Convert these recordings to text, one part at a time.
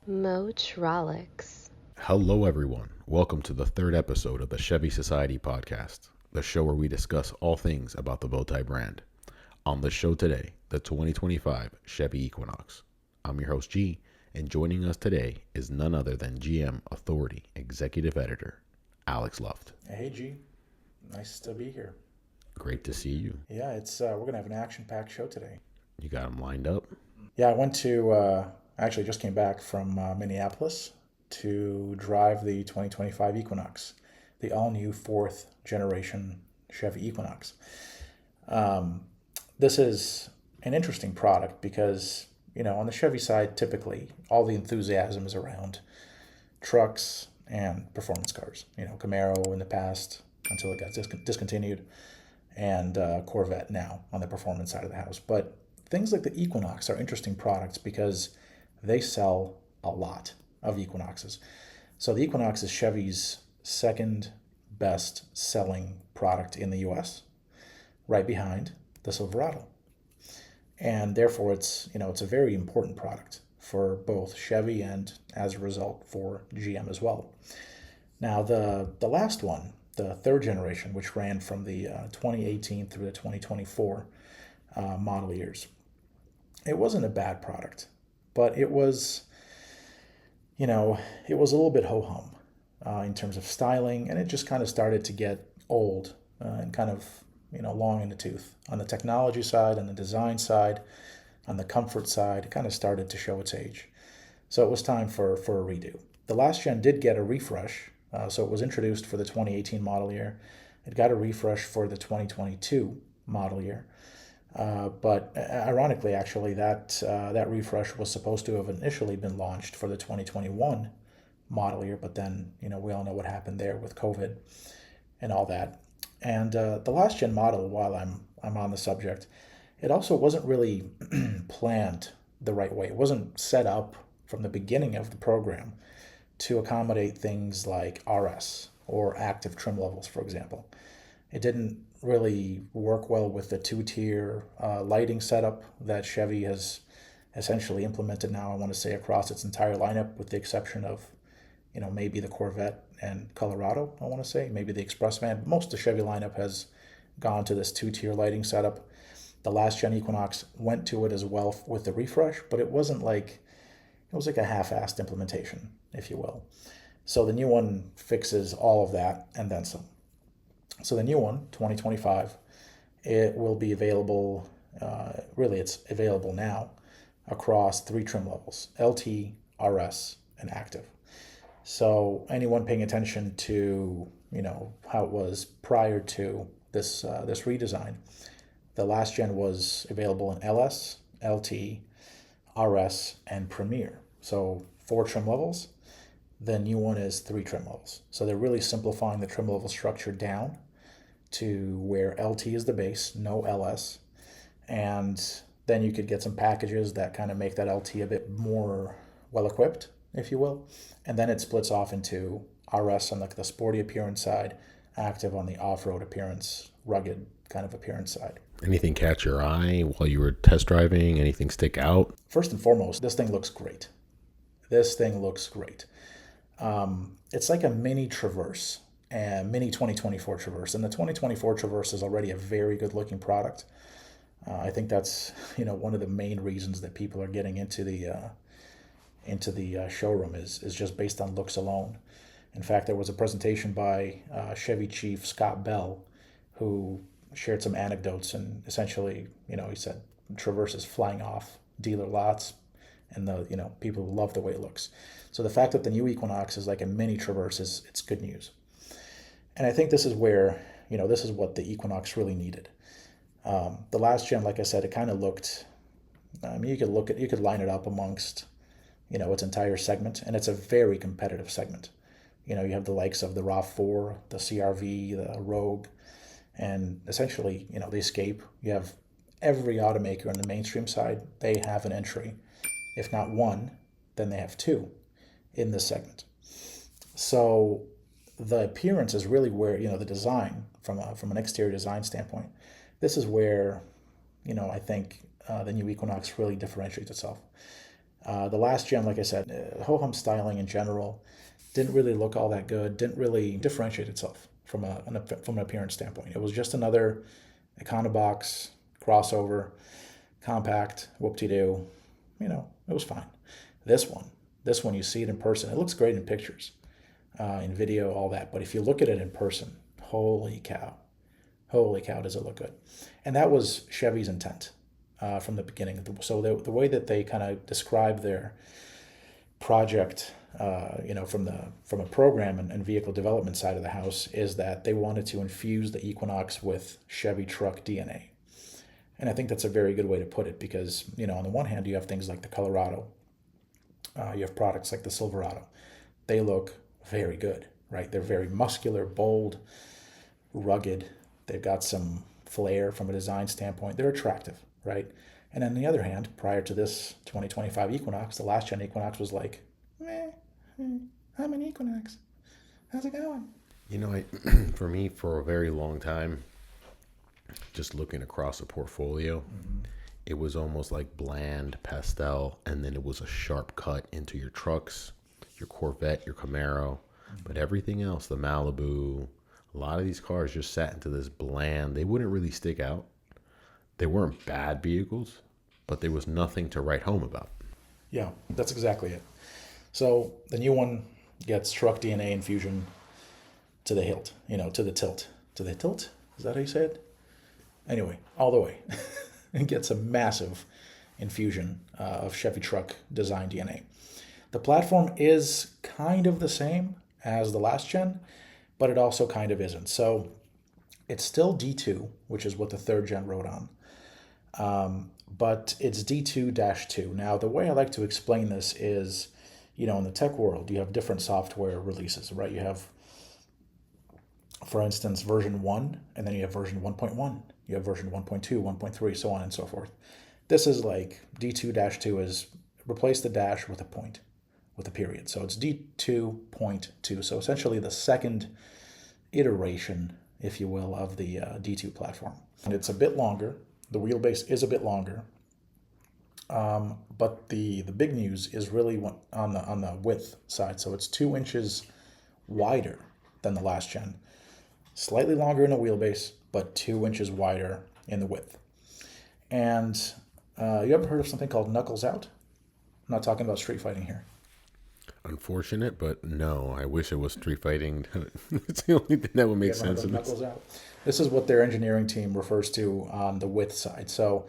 MOTROLIX. Hello, everyone. Welcome to the third episode of the Chevy Society podcast, the show where we discuss all things about the Bowtie brand. On the show today, the 2025 Chevy Equinox. I'm your host, G, and joining us today is none other than GM Authority Executive Editor, Alex Luft. Hey, G. Nice to be here. Great to see you. Yeah, we're gonna have an action-packed show today. You got them lined up? Yeah, I went to actually just came back from Minneapolis to drive the 2025 Equinox, the all-new fourth generation Chevy Equinox. This is an interesting product because on the Chevy side, typically all the enthusiasm is around trucks and performance cars. Camaro in the past until it got discontinued, and Corvette now on the performance side of the house. But things like the Equinox are interesting products because they sell a lot of Equinoxes. So the Equinox is Chevy's second best selling product in the US, right behind the Silverado. And therefore it's a very important product for both Chevy and as a result for GM as well. Now the last one, the third generation, which ran from the 2018 through the 2024 model years, it wasn't a bad product, but it was a little bit ho-hum in terms of styling, and it just kind of started to get old and kind of long in the tooth. On the technology side, on the design side, on the comfort side, it kind of started to show its age. So it was time for a redo. The last gen did get a refresh, so it was introduced for the 2018 model year. It got a refresh for the 2022 model year. But ironically, actually, that refresh was supposed to have initially been launched for the 2021 model year, but then we all know what happened there with COVID and all that. And the last gen model, while I'm on the subject, it also wasn't really planned the right way. It wasn't set up from the beginning of the program to accommodate things like RS or active trim levels, for example. It didn't really work well with the two-tier lighting setup that Chevy has essentially implemented now, I want to say, across its entire lineup, with the exception of maybe the Corvette and Colorado, I want to say, maybe the Express van. Most of the Chevy lineup has gone to this two-tier lighting setup. The last gen Equinox went to it as well with the refresh, but it was like a half-assed implementation, if you will. So the new one fixes all of that and then some. So the new one, 2025, it will be available, it's available now across three trim levels: LT, RS, and Active. So anyone paying attention to how it was prior to this redesign, the last gen was available in LS, LT, RS, and Premier. So 4 trim levels. The new one is 3 trim levels. So they're really simplifying the trim level structure down to where LT is the base, no LS. And then you could get some packages that kind of make that LT a bit more well-equipped, if you will. And then it splits off into RS on the sporty appearance side, Active on the off-road appearance, rugged kind of appearance side. Anything catch your eye while you were test driving? Anything stick out? First and foremost, this thing looks great. It's like a mini Traverse, a mini 2024 Traverse. And the 2024 Traverse is already a very good looking product. I think that's one of the main reasons that people are getting into the showroom is just based on looks alone. In fact, there was a presentation by Chevy chief Scott Bell, who shared some anecdotes, and essentially, he said Traverse is flying off dealer lots, and people love the way it looks. So the fact that the new Equinox is like a mini Traverse it's good news. And I think this is where this is what the Equinox really needed. The last gen, like I said, it kind of looked. You could line it up amongst its entire segment, and it's a very competitive segment. You have the likes of the RAV4, the CRV, the Rogue, and essentially, the Escape. You have every automaker on the mainstream side, they have an entry. If not one, then they have 2 in this segment. So the appearance is really where, the design, from an exterior design standpoint, this is where, I think the new Equinox really differentiates itself. The last gen, like I said, ho-hum styling in general didn't really look all that good, didn't really differentiate itself from from an appearance standpoint. It was just another Econobox crossover, compact, whoop-de-doo. It was fine. This one, you see it in person. It looks great in pictures, in video, all that. But if you look at it in person, holy cow, does it look good? And that was Chevy's intent from the beginning. So the way that they kind of describe their project, from a program and vehicle development side of the house, is that they wanted to infuse the Equinox with Chevy truck DNA. And I think that's a very good way to put it because, on the one hand, you have things like the Colorado, you have products like the Silverado. They look very good, right? They're very muscular, bold, rugged. They've got some flair from a design standpoint. They're attractive, right? And on the other hand, prior to this 2025 Equinox, the last gen Equinox was like, I'm an Equinox. How's it going? For me, for a very long time, just looking across a portfolio, it was almost like bland pastel, and then it was a sharp cut into your trucks, your Corvette, your Camaro, but everything else, the Malibu, a lot of these cars just sat into this bland. They wouldn't really stick out. They weren't bad vehicles, but there was nothing to write home about. Yeah, that's exactly it. So the new one gets truck DNA infusion to the hilt, to the tilt. To the tilt? Is that how you say it? Anyway, all the way. It gets a massive infusion of Chevy truck design DNA. The platform is kind of the same as the last gen, but it also kind of isn't. So it's still D2, which is what the third gen rode on, but it's D2-2. Now, the way I like to explain this is, in the tech world, you have different software releases, right? You have, for instance, version 1, and then you have version 1.1. You have version 1.2, 1.3, so on and so forth. This is like D2-2 is replace the dash with a point, with a period. So it's D2.2. So essentially the second iteration, if you will, of the D2 platform. And it's a bit longer. The wheelbase is a bit longer. But the big news is really on the width side. So it's 2 inches wider than the last gen. Slightly longer in the wheelbase, but 2 inches wider in the width. And you ever heard of something called knuckles out? I'm not talking about street fighting here. Unfortunate, but no, I wish it was street fighting. It's the only thing that would make sense in this. Out. This is what their engineering team refers to on the width side. So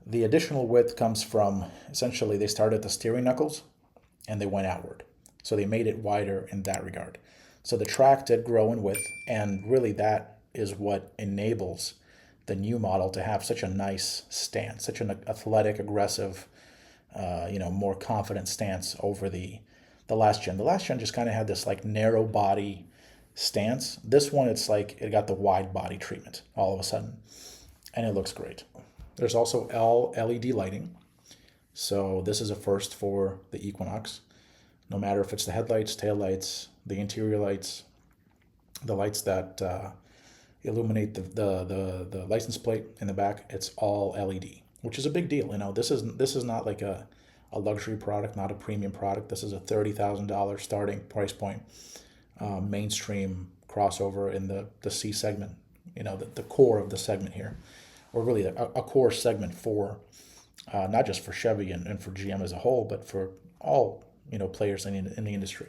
the additional width comes from, essentially, they started at the steering knuckles and they went outward. So they made it wider in that regard. So the track did grow in width, and really that is what enables the new model to have such a nice stance, such an athletic, aggressive, more confident stance over the last gen. The last gen just kind of had this like narrow body stance. This one, it's like it got the wide body treatment all of a sudden, and it looks great. There's also LED lighting. So this is a first for the Equinox. No matter if it's the headlights, taillights, the interior lights, the lights that illuminate the license plate in the back, it's all LED, which is a big deal. This is not like a luxury product, not a premium product. This is a $30,000 starting price point, mainstream crossover in the C segment, the core of the segment here, or really a core segment for not just for Chevy and for GM as a whole, but for all players in the industry.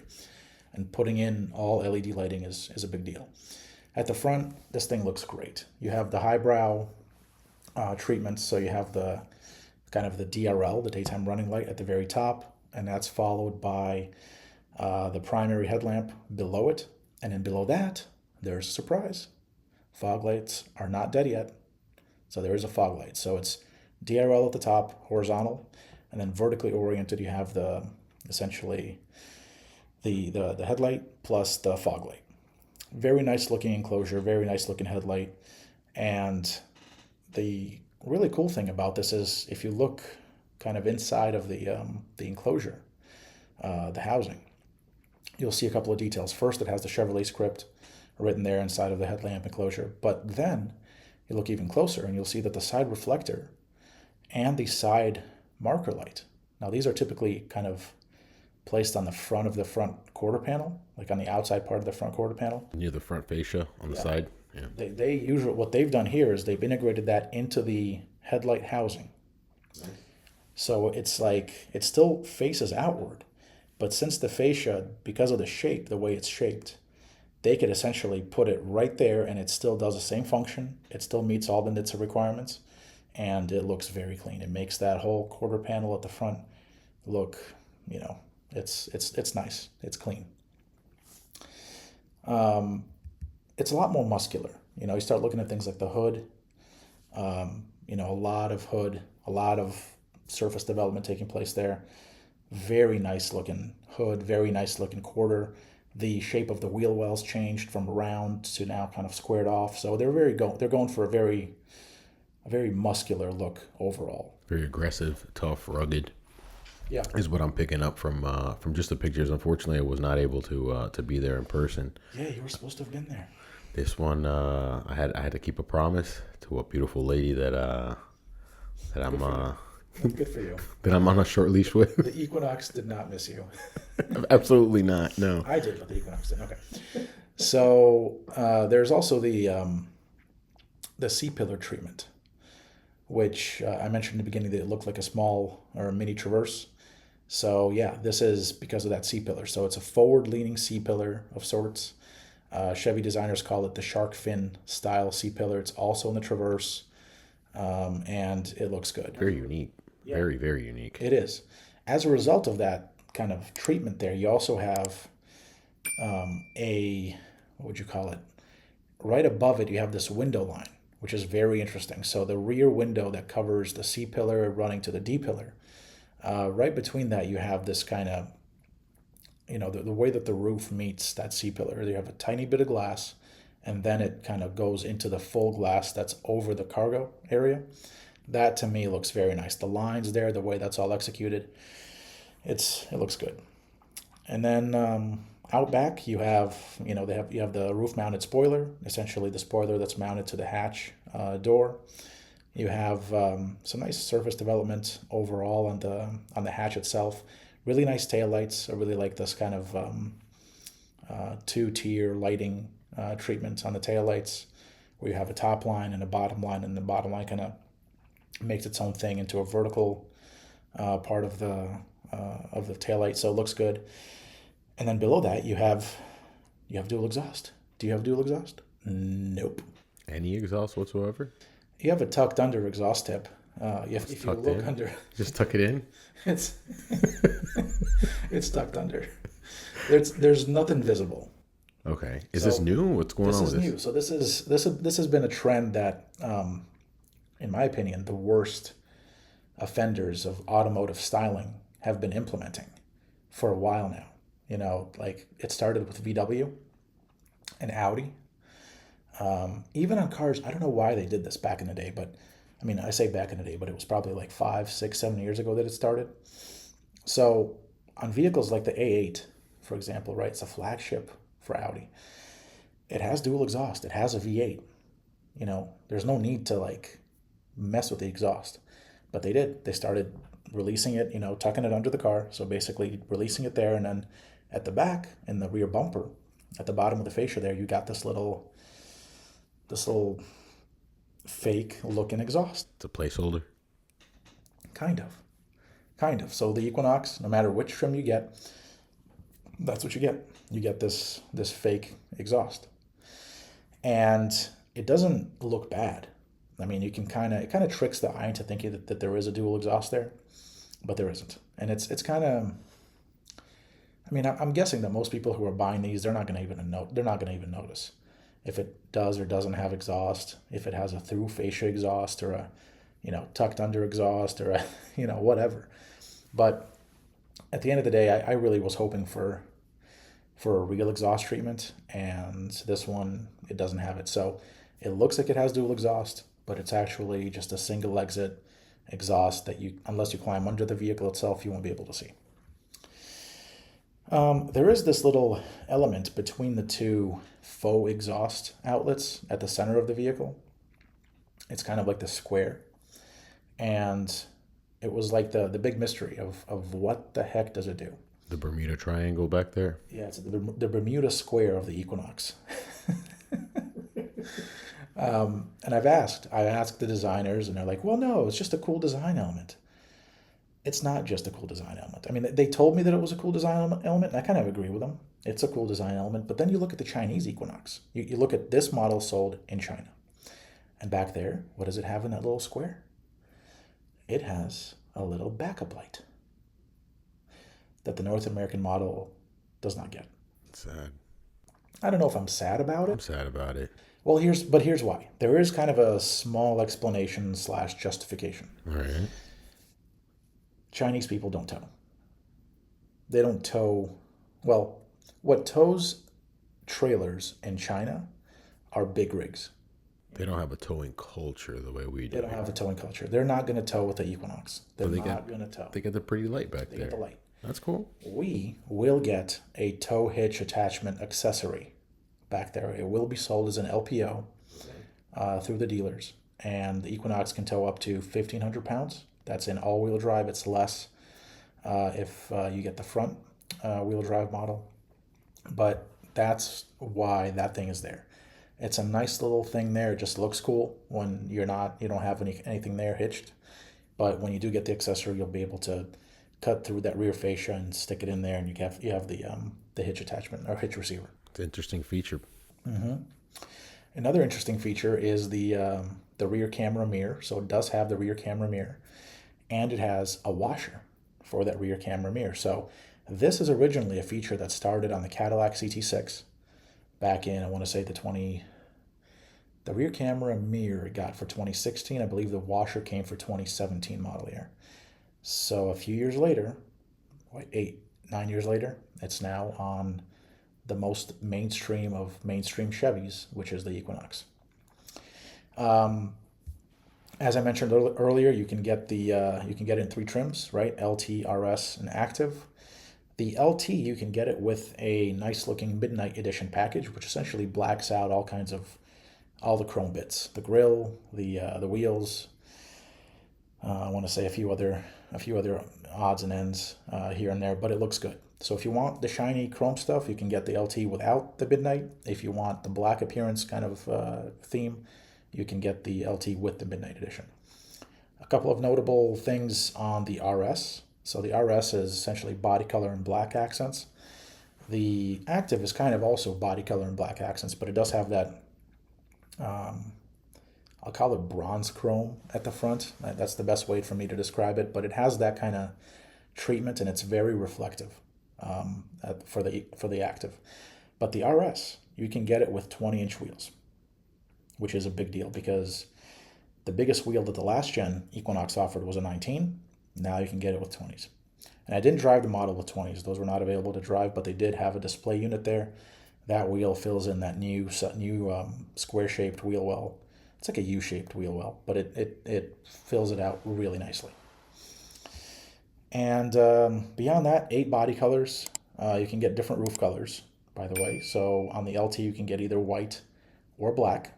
And putting in all LED lighting is a big deal. At the front, this thing looks great. You have the highbrow treatments, so you have the kind of the DRL, the daytime running light, at the very top, and that's followed by the primary headlamp below it, and then below that, there's a surprise. Fog lights are not dead yet, so there is a fog light. So it's DRL at the top, horizontal, and then vertically oriented, you have essentially the headlight plus the fog light. Very nice looking enclosure, very nice looking headlight. And the really cool thing about this is if you look kind of inside of the enclosure, the housing, you'll see a couple of details. First, it has the Chevrolet script written there inside of the headlamp enclosure. But then you look even closer and you'll see that the side reflector and the side marker light, Now these are typically kind of placed on the front of the front quarter panel, like on the outside part of the front quarter panel. Near the front fascia on the side. Yeah. They usually, what they've done here is they've integrated that into the headlight housing. So it's like, it still faces outward, but since the fascia, because of the shape, the way it's shaped, they could essentially put it right there and it still does the same function. It still meets all the NHTSA requirements and it looks very clean. It makes that whole quarter panel at the front look, it's nice. It's clean. It's a lot more muscular. You start looking at things like the hood, a lot of hood, a lot of surface development taking place there. Very nice looking hood, very nice looking quarter. The shape of the wheel wells changed from round to now kind of squared off. So they're going for a very muscular look overall. Very aggressive, tough, rugged. Yeah, is what I'm picking up from just the pictures. Unfortunately, I was not able to be there in person. Yeah, you were supposed to have been there. This one, I had to keep a promise to a beautiful lady that I'm Good for you. that I'm on a short leash with. The Equinox did not miss you. Absolutely not. No. I did, but the Equinox did. Okay. So there's also the C-pillar treatment, which I mentioned in the beginning that it looked like a small or a mini Traverse. So yeah, this is because of that C-pillar. So it's a forward-leaning C-pillar of sorts. Chevy designers call it the shark fin style C-pillar. It's also in the Traverse, and it looks good. Very unique. Yeah. Very, very unique. It is. As a result of that kind of treatment there, you also have what would you call it? Right above it, you have this window line, which is very interesting. So the rear window that covers the C-pillar running to the D-pillar, right between that, you have this kind of, the way that the roof meets that C-pillar. You have a tiny bit of glass, and then it kind of goes into the full glass that's over the cargo area. That to me looks very nice. The lines there, the way that's all executed, it looks good. And then out back, you have the roof-mounted spoiler, essentially the spoiler that's mounted to the hatch door. You have some nice surface development overall on the hatch itself. Really nice taillights. I really like this kind of two-tier lighting treatment on the taillights, where you have a top line and a bottom line, and the bottom line kind of makes its own thing into a vertical part of the taillight, so it looks good. And then below that, you have dual exhaust. Do you have dual exhaust? Nope. Any exhaust whatsoever? You have a tucked under exhaust tip. If you look under, just tuck it in. It's it's tucked under. There's nothing visible. Okay. Is this new? What's going on with this? This is new. So this has been a trend that, in my opinion, the worst offenders of automotive styling have been implementing for a while now. Like it started with VW and Audi. Even on cars, I don't know why they did this back in the day, but I mean, I say back in the day, but it was probably like 5, 6, 7 years ago that it started. So on vehicles like the A8, for example, right, it's a flagship for Audi. It has dual exhaust. It has a V8. There's no need to like mess with the exhaust, but they did. They started releasing it, tucking it under the car. So basically releasing it there, and then at the back in the rear bumper, at the bottom of the fascia there, you got this little fake looking exhaust. It's a placeholder. Kind of. So the Equinox, no matter which trim you get, that's what you get. You get this fake exhaust, and it doesn't look bad. I mean, it kind of tricks the eye into thinking that there is a dual exhaust there, but there isn't. And it's kind of, I mean, I'm guessing that most people who are buying these, they're not going to even notice if it does or doesn't have exhaust, if it has a through fascia exhaust or a, tucked under exhaust or a, whatever. But at the end of the day, I really was hoping for a real exhaust treatment, and this one, it doesn't have it. So it looks like it has dual exhaust, but it's actually just a single exit exhaust that unless you climb under the vehicle itself, you won't be able to see. There is this little element between the two faux exhaust outlets at the center of the vehicle. It's kind of like the square. And It was like the big mystery of what the heck does it do? The Bermuda Triangle back there. Yeah, it's the Bermuda Square of the Equinox. And I asked the designers, and they're like, well, no, it's just a cool design element. It's not just a cool design element. I mean, they told me that it was a cool design element, and I kind of agree with them. It's a cool design element, but then you look at the Chinese Equinox. You look at this model sold in China. And back there, what does it have in that little square? It has a little backup light that the North American model does not get. Sad. I don't know if I'm sad about I'm it. sad about it. Well, here's why. There is kind of a small explanation / justification. All right. Chinese people don't tow. They don't tow. Well, what tows trailers in China are big rigs. They don't have a towing culture the way we do. They don't have a towing culture. They're not going to tow with the Equinox. They're But not going to tow. They get the pretty light back They there. get the light. That's cool. We will get a tow hitch attachment accessory back there. It will be sold as an LPO through the dealers. And the Equinox can tow up to 1,500 pounds. That's in all-wheel drive. It's less if you get the front wheel drive model. But that's why that thing is there. It's a nice little thing there. It just looks cool when you don't have anything there hitched. But when you do get the accessory, you'll be able to cut through that rear fascia and stick it in there, and you have the hitch attachment or hitch receiver. It's an interesting feature. Another interesting feature is the rear camera mirror. So it does have the rear camera mirror, and it has a washer for that rear camera mirror. So this is originally a feature that started on the Cadillac CT6 back in, I want to say the rear camera mirror it got for 2016. I believe the washer came for 2017 model year. So a few years later, 9 years later, it's now on the most mainstream of mainstream Chevys, which is the Equinox. As I mentioned earlier, you can get it in 3 trims, right? LT, RS, and Active. The LT, you can get it with a nice looking Midnight Edition package, which essentially blacks out all the chrome bits, the grille, the wheels. I want to say a few other odds and ends here and there, but it looks good. So if you want the shiny chrome stuff, you can get the LT without the Midnight. If you want the black appearance kind of theme, you can get the LT with the Midnight Edition. A couple of notable things on the RS. So the RS is essentially body color and black accents. The Active is kind of also body color and black accents, but it does have that, I'll call it bronze chrome at the front. That's the best way for me to describe it, but it has that kind of treatment, and it's very reflective for the Active. But the RS, you can get it with 20-inch wheels, which is a big deal because the biggest wheel that the last gen Equinox offered was a 19. Now you can get it with 20s. And I didn't drive the model with 20s. Those were not available to drive, but they did have a display unit there. That wheel fills in that new square-shaped wheel well. It's like a U-shaped wheel well, but it fills it out really nicely. And beyond that, 8 body colors. You can get different roof colors, by the way. So on the LT, you can get either white or black.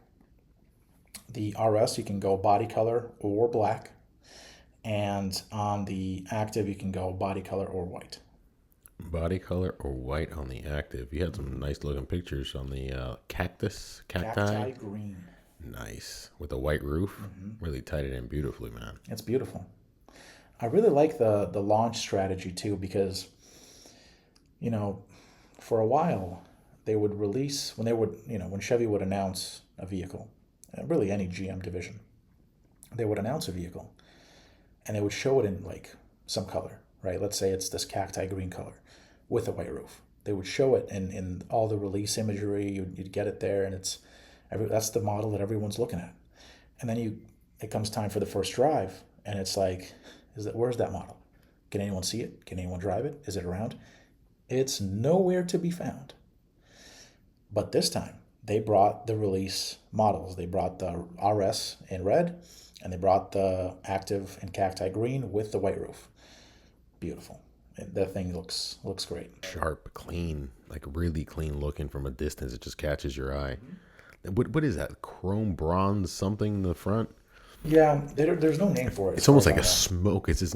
The RS, you can go body color or black. And on the Active, you can go body color or white. Body color or white on the Active. You had some nice looking pictures on the cacti green. Nice. With a white roof. Really tied it in beautifully, man. It's beautiful. I really like the launch strategy too, because, for a while they would release, when Chevy would announce a vehicle, really any GM division, they would announce a vehicle and they would show it in like some color, right? Let's say it's this cacti green color with a white roof. They would show it in all the release imagery. You'd get it there, and that's the model that everyone's looking at. And then it comes time for the first drive, and it's like, where's that model? Can anyone see it? Can anyone drive it? Is it around? It's nowhere to be found. But this time, they brought the release models. They brought the RS in red, and they brought the Active in cacti green with the white roof. Beautiful. That thing looks great. Sharp, clean, like really clean looking from a distance. It just catches your eye. What is that? Chrome bronze something in the front? Yeah, there's no name for it. As It's far almost as like I a know. smoke. It's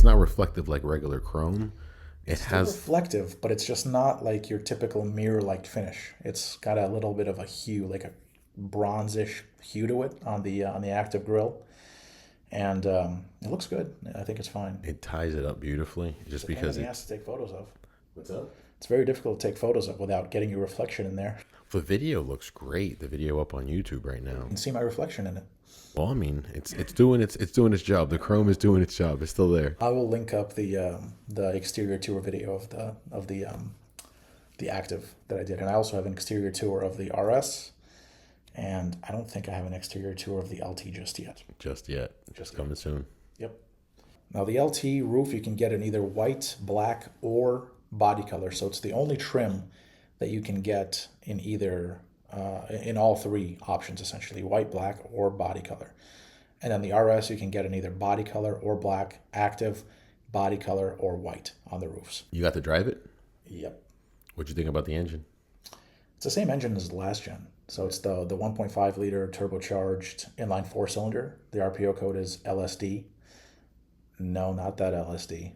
not reflective like regular chrome. It It's still has reflective, but it's just not like your typical mirror-like finish. It's got a little bit of a hue, like a bronzish hue to it on the active grill, and it looks good. I think it's fine. it ties it up beautifully It's just a pain in because the it. ass to take photos of. What's up? It's very difficult to take photos of without getting your reflection in there. The video looks great. The video up on YouTube right You now. can see my reflection in it. Well, I mean, it's doing its job. The chrome is doing its job. It's still there. I will link up the exterior tour video of the active that I did, and I also have an exterior tour of the RS, and I don't think I have an exterior tour of the LT just yet. Just yet. Just coming soon. Yep. Now the LT roof you can get in either white, black, or body color. So it's the only trim that you can get in either in all three options essentially, white, black, or body color. And then the RS you can get in either body color or black, active, body color, or white on the roofs. You got to drive it? Yep. What'd you think about the engine? It's the same engine as the last gen. So it's the 1.5 liter turbocharged inline four cylinder. The RPO code is LSD. No, not that LSD.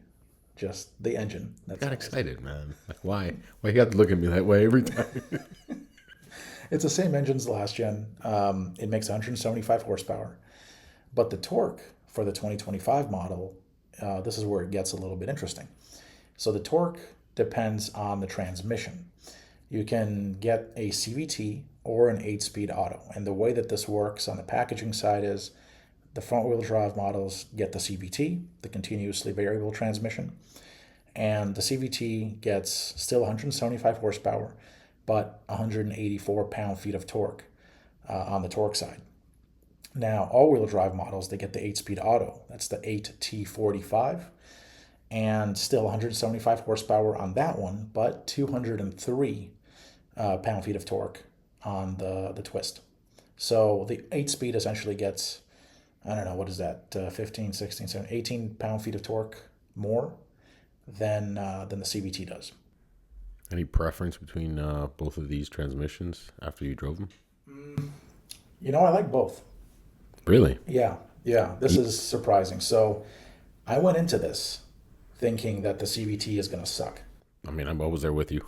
Just the engine. I That's got LSD. excited, man. Like, why? Why you got to look at me that way every time? It's the same engine as the last gen. It makes 175 horsepower. But the torque for the 2025 model, this is where it gets a little bit interesting. So the torque depends on the transmission. You can get a CVT or an 8-speed auto. And the way that this works on the packaging side is the front-wheel drive models get the CVT, the continuously variable transmission, and the CVT gets still 175 horsepower, but 184 pound-feet of torque on the torque side. Now, all-wheel drive models, they get the 8-speed auto. That's the 8T45, and still 175 horsepower on that one, but 203 pound-feet of torque on the twist. So the 8-speed essentially gets, I don't know, what is that, 15, 16, 17, 18 pound-feet of torque more than the CVT does. Any preference between both of these transmissions after you drove them? You know, I like both. Really? Yeah, this is surprising. So I went into this thinking that the CVT is going to suck. I mean, I'm always there with you.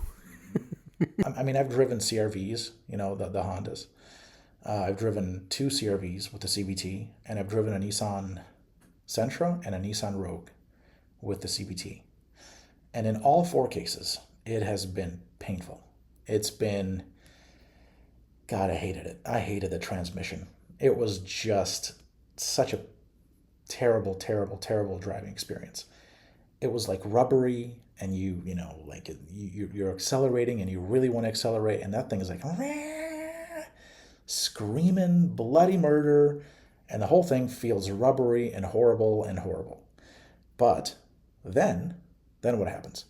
I mean, I've driven CRVs, you know, the Hondas. I've driven two CRVs with the CVT, and I've driven a Nissan Sentra and a Nissan Rogue with the CVT. And in all four cases, it has been painful. It's been, God, I hated it. I hated the transmission. It was just such a terrible, terrible, terrible driving experience. It was like rubbery, and you know, like you're accelerating, and you really want to accelerate, and that thing is like screaming bloody murder, and the whole thing feels rubbery and horrible and horrible. But then what happens?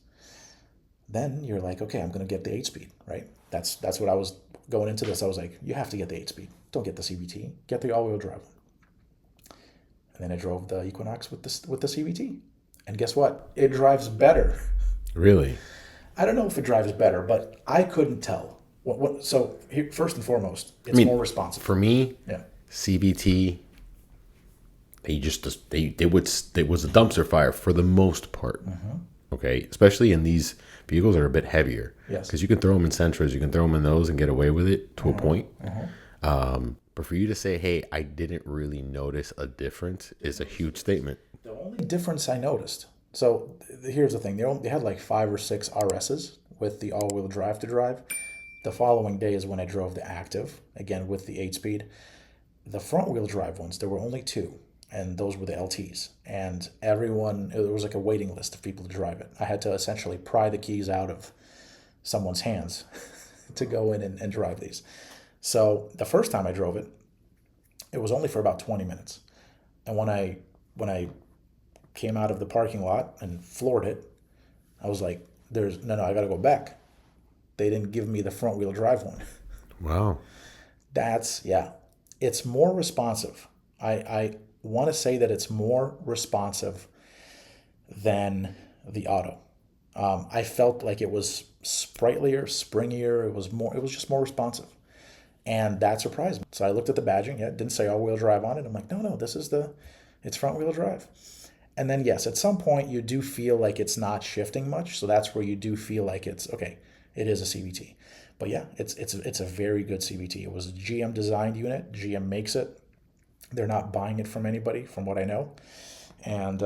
Then you're like, okay, I'm going to get the 8-speed, right? That's what I was going into this. I was like, you have to get the 8-speed. Don't get the CVT. Get the all-wheel drive one. And then I drove the Equinox with the CVT. And guess what? It drives better. Really? I don't know if it drives better, but I couldn't tell. So here, first and foremost, it's more responsive. For me, Yeah. CVT, it was a dumpster fire for the most part. Okay, especially in these vehicles that are a bit heavier. Yes. Because you can throw them in Sentras, you can throw them in those and get away with it to a point. But for you to say, "Hey, I didn't really notice a difference," is a huge statement. The only difference I noticed. So here's the thing: they had like 5 or 6 RSs with the all-wheel drive to drive. The following day is when I drove the Active, again with the 8-speed. The front-wheel drive ones, there were only 2, and those were the LTs. And everyone, it was like a waiting list of people to drive it. I had to essentially pry the keys out of someone's hands to go in and drive these. So the first time I drove it, it was only for about 20 minutes. And when I came out of the parking lot and floored it, I was like, I got to go back. They didn't give me the front wheel drive one. Wow. It's more responsive. I want to say that it's more responsive than the auto. I felt like it was sprightlier, springier. It was just more responsive. And that surprised me. So I looked at the badging. Yeah, it didn't say all-wheel drive on it. I'm like, no, it's front-wheel drive. And then, yes, at some point you do feel like it's not shifting much. So that's where you do feel like it's, okay, it is a CVT. But yeah, it's a very good CVT. It was a GM designed unit. GM makes it. They're not buying it from anybody, from what I know. And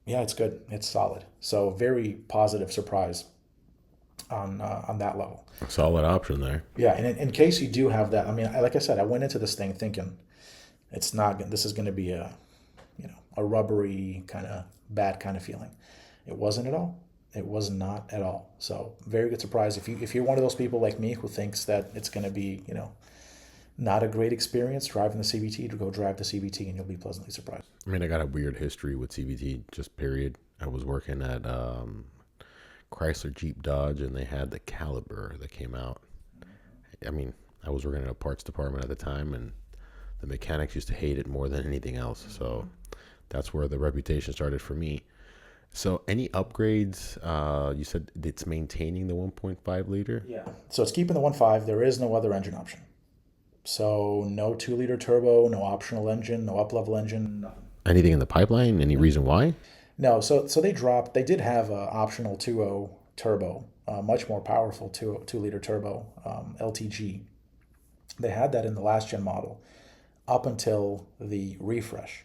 yeah, it's good. It's solid. So very positive surprise on that level. A solid option there. Yeah, and in case you do have that, I mean, like I said, I went into this thing thinking it's not. This is going to be a rubbery kind of bad kind of feeling. It wasn't at all. It was not at all. So very good surprise. If you're one of those people like me who thinks that it's going to be not a great experience driving the CVT, to go drive the CVT and you'll be pleasantly surprised. I mean, I got a weird history with CVT, just period. I was working at Chrysler Jeep Dodge, and they had the Caliber that came out. I mean, I was working in a parts department at the time, and the mechanics used to hate it more than anything else. So that's where the reputation started for me. So any upgrades? You said it's maintaining the 1.5 liter? Yeah. So it's keeping the 1.5. There is no other engine option. So no 2-liter turbo, no optional engine, no up-level engine, nothing. Anything in the pipeline? Any reason why? No, so they did have an optional 2.0 turbo, much more powerful 2-liter turbo, LTG. They had that in the last gen model up until the refresh.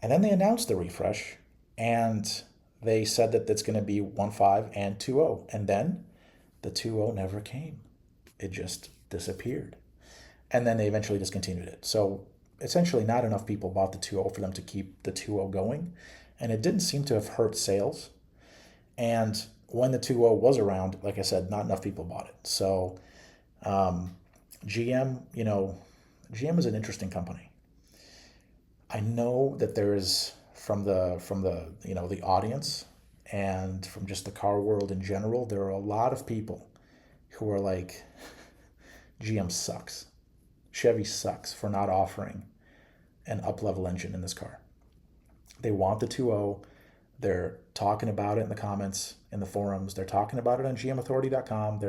And then they announced the refresh, and they said that it's going to be 1.5 and 2.0. And then the 2.0 never came. It just disappeared. And then they eventually discontinued it. So essentially not enough people bought the 2.0 for them to keep the 2.0 going. And it didn't seem to have hurt sales. And when the 2.0 was around, like I said, not enough people bought it. So GM, GM is an interesting company. I know that there is from the the audience and from just the car world in general, there are a lot of people who are like, GM sucks. Chevy sucks for not offering an up-level engine in this car. They want the 2.0. They're talking about it in the comments, in the forums. They're talking about it on gmauthority.com.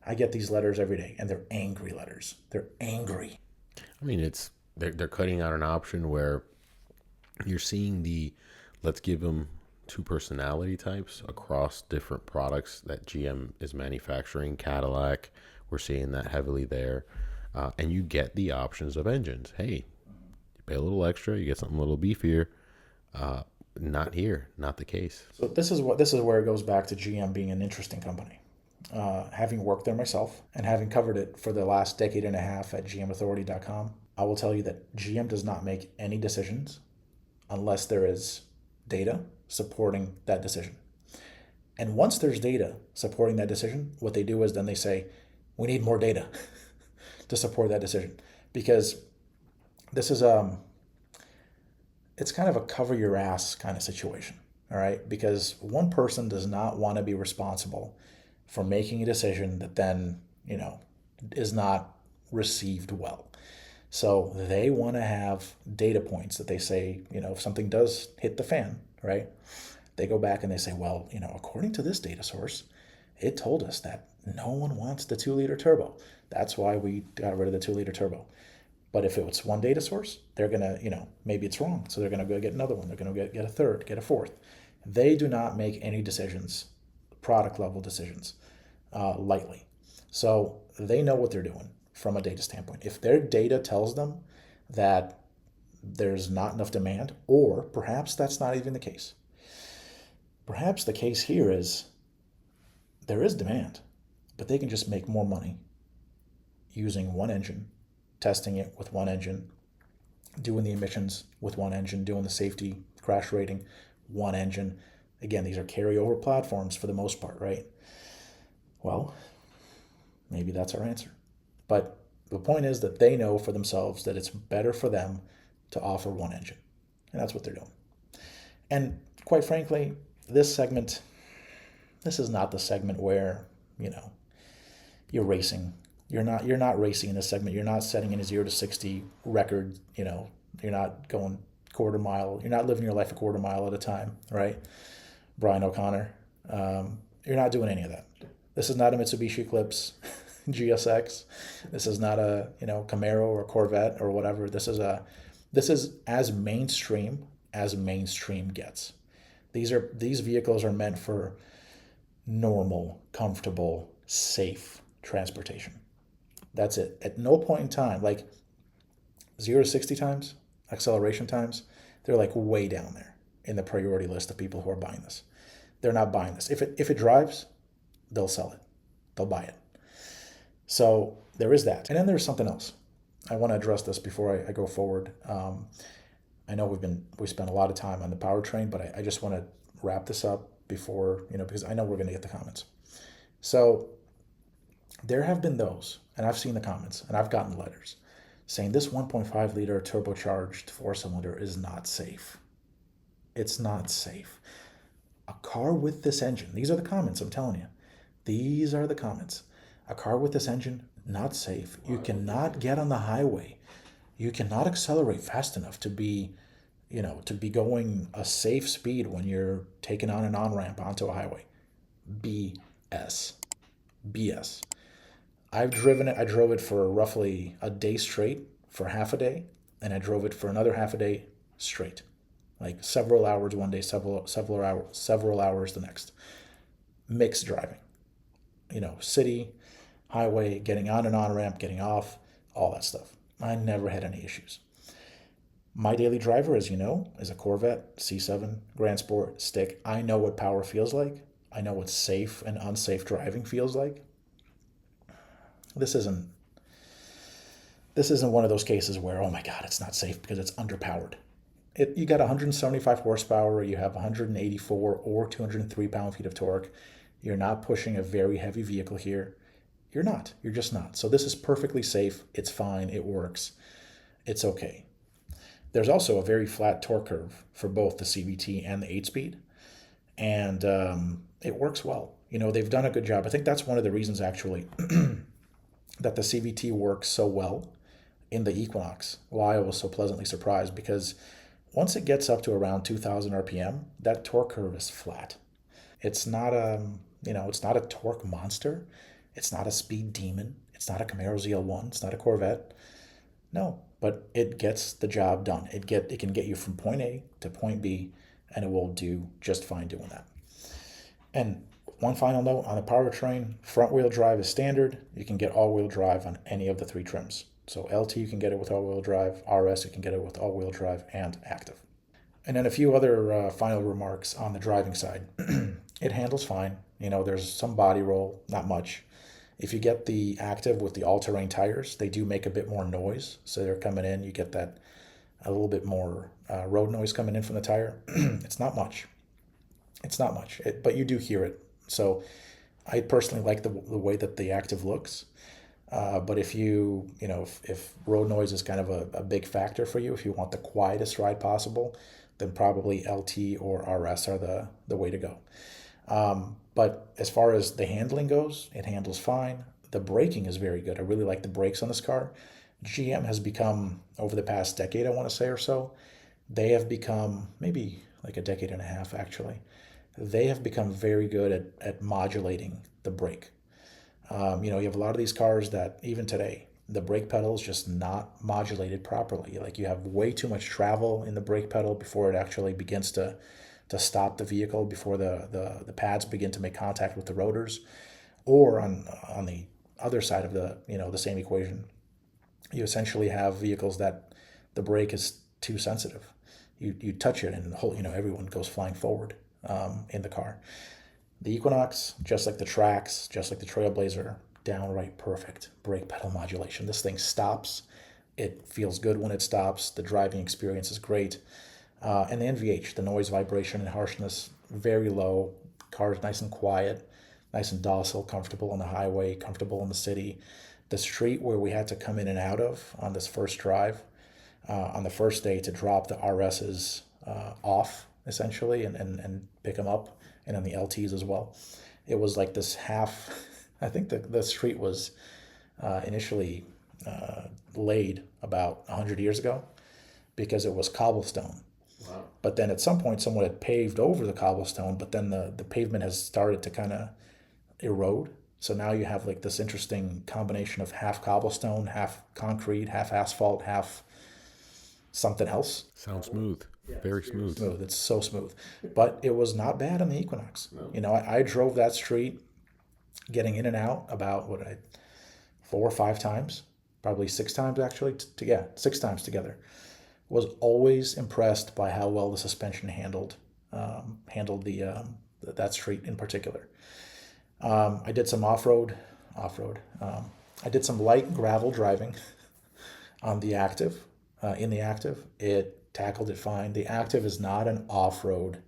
I get these letters every day, and they're angry letters. They're angry. I mean, they're cutting out an option where you're seeing let's give them two personality types across different products that GM is manufacturing. Cadillac, we're seeing that heavily there. And you get the options of engines. Hey, you pay a little extra, you get something a little beefier. Not here, not the case. So this is where it goes back to GM being an interesting company. Having worked there myself and having covered it for the last decade and a half at gmauthority.com, I will tell you that GM does not make any decisions unless there is data supporting that decision. And once there's data supporting that decision, what they do is then they say, we need more data to support that decision. Because this is it's kind of a cover your ass kind of situation, all right? Because one person does not want to be responsible for making a decision that then, is not received well. So they want to have data points that they say, if something does hit the fan, right? They go back and they say, well, according to this data source, it told us that no one wants the 2-liter turbo. That's why we got rid of the 2-liter turbo. But if it's one data source, they're going to, maybe it's wrong. So they're going to go get another one. They're going to get a third, get a fourth. They do not make any decisions, product level decisions, lightly. So they know what they're doing from a data standpoint. If their data tells them that there's not enough demand, or perhaps that's not even the case. Perhaps the case here is there is demand, but they can just make more money using one engine, testing it with one engine, doing the emissions with one engine, doing the safety crash rating, one engine. Again, these are carryover platforms for the most part, right? Well, maybe that's our answer. But the point is that they know for themselves that it's better for them to offer one engine. And that's what they're doing. And quite frankly, this is not the segment where, you're racing. You're not racing in this segment. You're not setting in a 0 to 60 record. You're not going quarter mile. You're not living your life a quarter mile at a time, right? Brian O'Connor. You're not doing any of that. This is not a Mitsubishi Eclipse. GSX. This is not a, Camaro or Corvette or whatever. This is as mainstream gets. These vehicles are meant for normal, comfortable, safe transportation. That's it. At no point in time, like 0 to 60 times, acceleration times, they're like way down there in the priority list of people who are buying this. They're not buying this. If it drives, they'll sell it. They'll buy it. So there is that. And then there's something else. I want to address this before I go forward. I know we spent a lot of time on the powertrain, but I just want to wrap this up before, because I know we're going to get the comments. So there have been those, and I've seen the comments, and I've gotten letters saying this 1.5 liter turbocharged 4-cylinder is not safe. It's not safe. A car with this engine, these are the comments, I'm telling you. These are the comments. A car with this engine, not safe. You cannot get on the highway. You cannot accelerate fast enough to be going a safe speed when you're taking on an on-ramp onto a highway. BS. BS. I've driven it. I drove it for roughly a day straight for half a day, and I drove it for another half a day straight, like several hours one day, several hours the next. Mixed driving, city, highway, getting on and on ramp, getting off, all that stuff. I never had any issues. My daily driver, as you know, is a Corvette C7 Grand Sport stick. I know what power feels like. I know what safe and unsafe driving feels like. This isn't one of those cases where, oh my God, it's not safe because it's underpowered. You got 175 horsepower, you have 184 or 203 pound-feet of torque. You're not pushing a very heavy vehicle here. You're just not. So this is perfectly safe. It's fine. It works. It's okay. There's also a very flat torque curve for both the CVT and the 8-speed. And it works well. They've done a good job. I think that's one of the reasons, actually, that the CVT works so well in the Equinox. Why I was so pleasantly surprised, because once it gets up to around 2,000 RPM, that torque curve is flat. It's not it's not a torque monster. It's not a speed demon. It's not a Camaro ZL1. It's not a Corvette. No, but it gets the job done. It can get you from point A to point B, and it will do just fine doing that. And one final note on the powertrain, front-wheel drive is standard. You can get all-wheel drive on any of the 3 trims. So LT, you can get it with all-wheel drive. RS, you can get it with all-wheel drive and active. And then a few other final remarks on the driving side. It handles fine. There's some body roll, not much. If you get the active with the all-terrain tires, they do make a bit more noise. So they're coming in, you get that a little bit more road noise coming in from the tire. It's not much. But you do hear it. So I personally like the way that the active looks. But if if road noise is kind of a big factor for you, if you want the quietest ride possible, then probably LT or RS are the way to go. But as far as the handling goes, it handles fine. The braking is very good. I really like the brakes on this car. GM has become, over the past decade, I want to say or so, they have become, maybe like a decade and a half actually, they have become very good at modulating the brake. You have a lot of these cars that even today, the brake pedal is just not modulated properly. Like you have way too much travel in the brake pedal before it actually begins to stop the vehicle, before the pads begin to make contact with the rotors. Or on the other side of the same equation, you essentially have vehicles that the brake is too sensitive. You touch it and the whole, everyone goes flying forward in the car. The Equinox, just like the Trax, just like the Trailblazer, downright perfect brake pedal modulation. This thing stops. It feels good when it stops. The driving experience is great. And the NVH, the noise, vibration, and harshness, very low. Car's nice and quiet, nice and docile, comfortable on the highway, comfortable in the city. The street where we had to come in and out of on this first drive, on the first day to drop the RSs off, essentially, and pick them up, and then the LTs as well. It was like this half, I think the street was initially laid about 100 years ago because it was cobblestone. Wow. But then at some point someone had paved over the cobblestone, but then the pavement has started to kind of erode. So now you have like this interesting combination of half cobblestone, half concrete, half asphalt, half something else. Sounds smooth. Very smooth. Smooth. It's so smooth. But it was not bad on the Equinox. You know, I drove that street getting in and out about 4 or 5 times, probably 6 times actually. Yeah, 6 times together. Was always impressed by how well the suspension handled that street in particular. I did some off-road. I did some light gravel driving on the Active. In the Active, it tackled it fine. The Active is not an off-road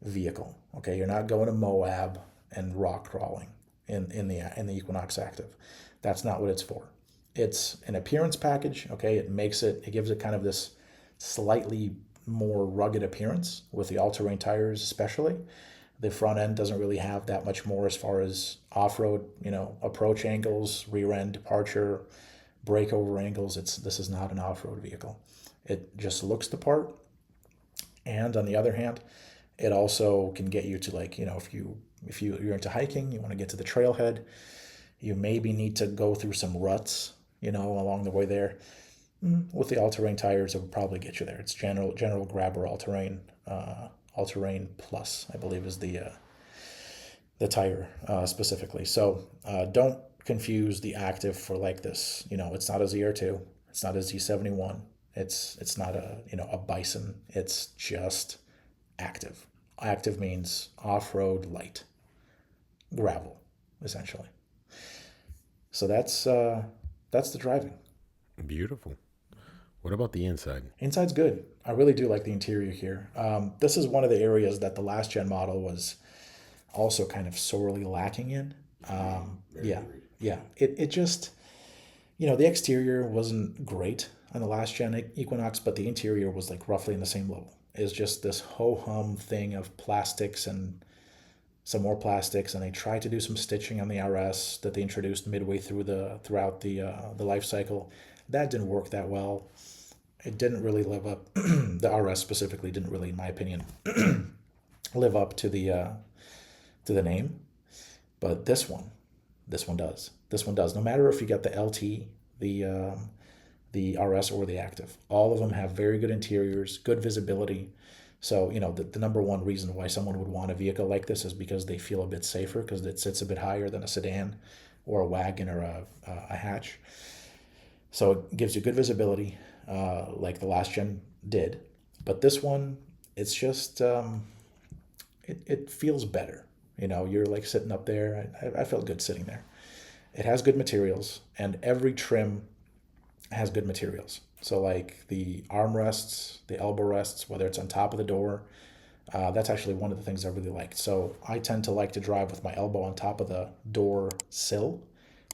vehicle. Okay, you're not going to Moab and rock crawling in the Equinox Active. That's not what it's for. It's an appearance package. Okay, it gives it kind of this slightly more rugged appearance with the all-terrain tires, especially. The front end doesn't really have that much more as far as off-road, approach angles, rear end departure, breakover angles. This is not an off-road vehicle. It just looks the part. And on the other hand, it also can get you to, like, if you're into hiking, you want to get to the trailhead, you maybe need to go through some ruts, along the way there. With the all-terrain tires, it would probably get you there. It's general grabber all-terrain plus, I believe, is the tire specifically. So don't confuse the Active for like this. It's not a ZR2. It's not a Z71. It's not a Bison. It's just Active. Active means off-road light gravel, essentially. So that's the driving. Beautiful. What about the inside? Inside's good. I really do like the interior here. This is one of the areas that the last gen model was also kind of sorely lacking in. Yeah. It just, the exterior wasn't great on the last gen Equinox, but the interior was like roughly in the same level. It's just this ho-hum thing of plastics and some more plastics, and they tried to do some stitching on the RS that they introduced midway throughout the life cycle. That didn't work that well. It didn't really live up. The RS specifically didn't really, in my opinion, live up to the name. But this one does. This one does. No matter if you got the LT, the RS, or the Active, all of them have very good interiors, good visibility. So, the number one reason why someone would want a vehicle like this is because they feel a bit safer, because it sits a bit higher than a sedan or a wagon or a hatch. So it gives you good visibility, like the last gen did. But this one, it's just, it feels better. You're like sitting up there. I felt good sitting there. It has good materials, and every trim has good materials. So like the armrests, the elbow rests, whether it's on top of the door, that's actually one of the things I really like. So I tend to like to drive with my elbow on top of the door sill,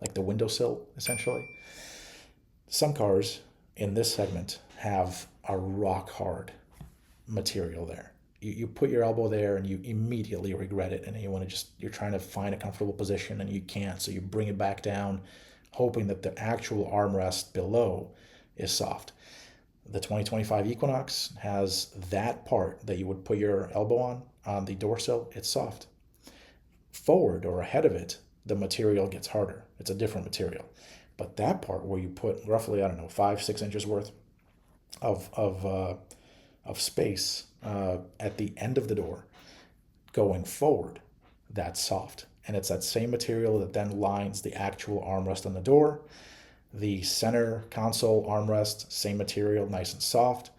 like the window sill, essentially. Some cars in this segment have a rock hard material there. You put your elbow there and you immediately regret it, and you're trying to find a comfortable position and you can't, so you bring it back down, hoping that the actual armrest below is soft. The 2025 Equinox has that part that you would put your elbow on the door sill. It's soft. Forward or ahead of it, the material gets harder. It's a different material. But that part where you put roughly, 5-6 inches worth of space at the end of the door going forward, that's soft. And it's that same material that then lines the actual armrest on the door. The center console armrest, same material, nice and soft.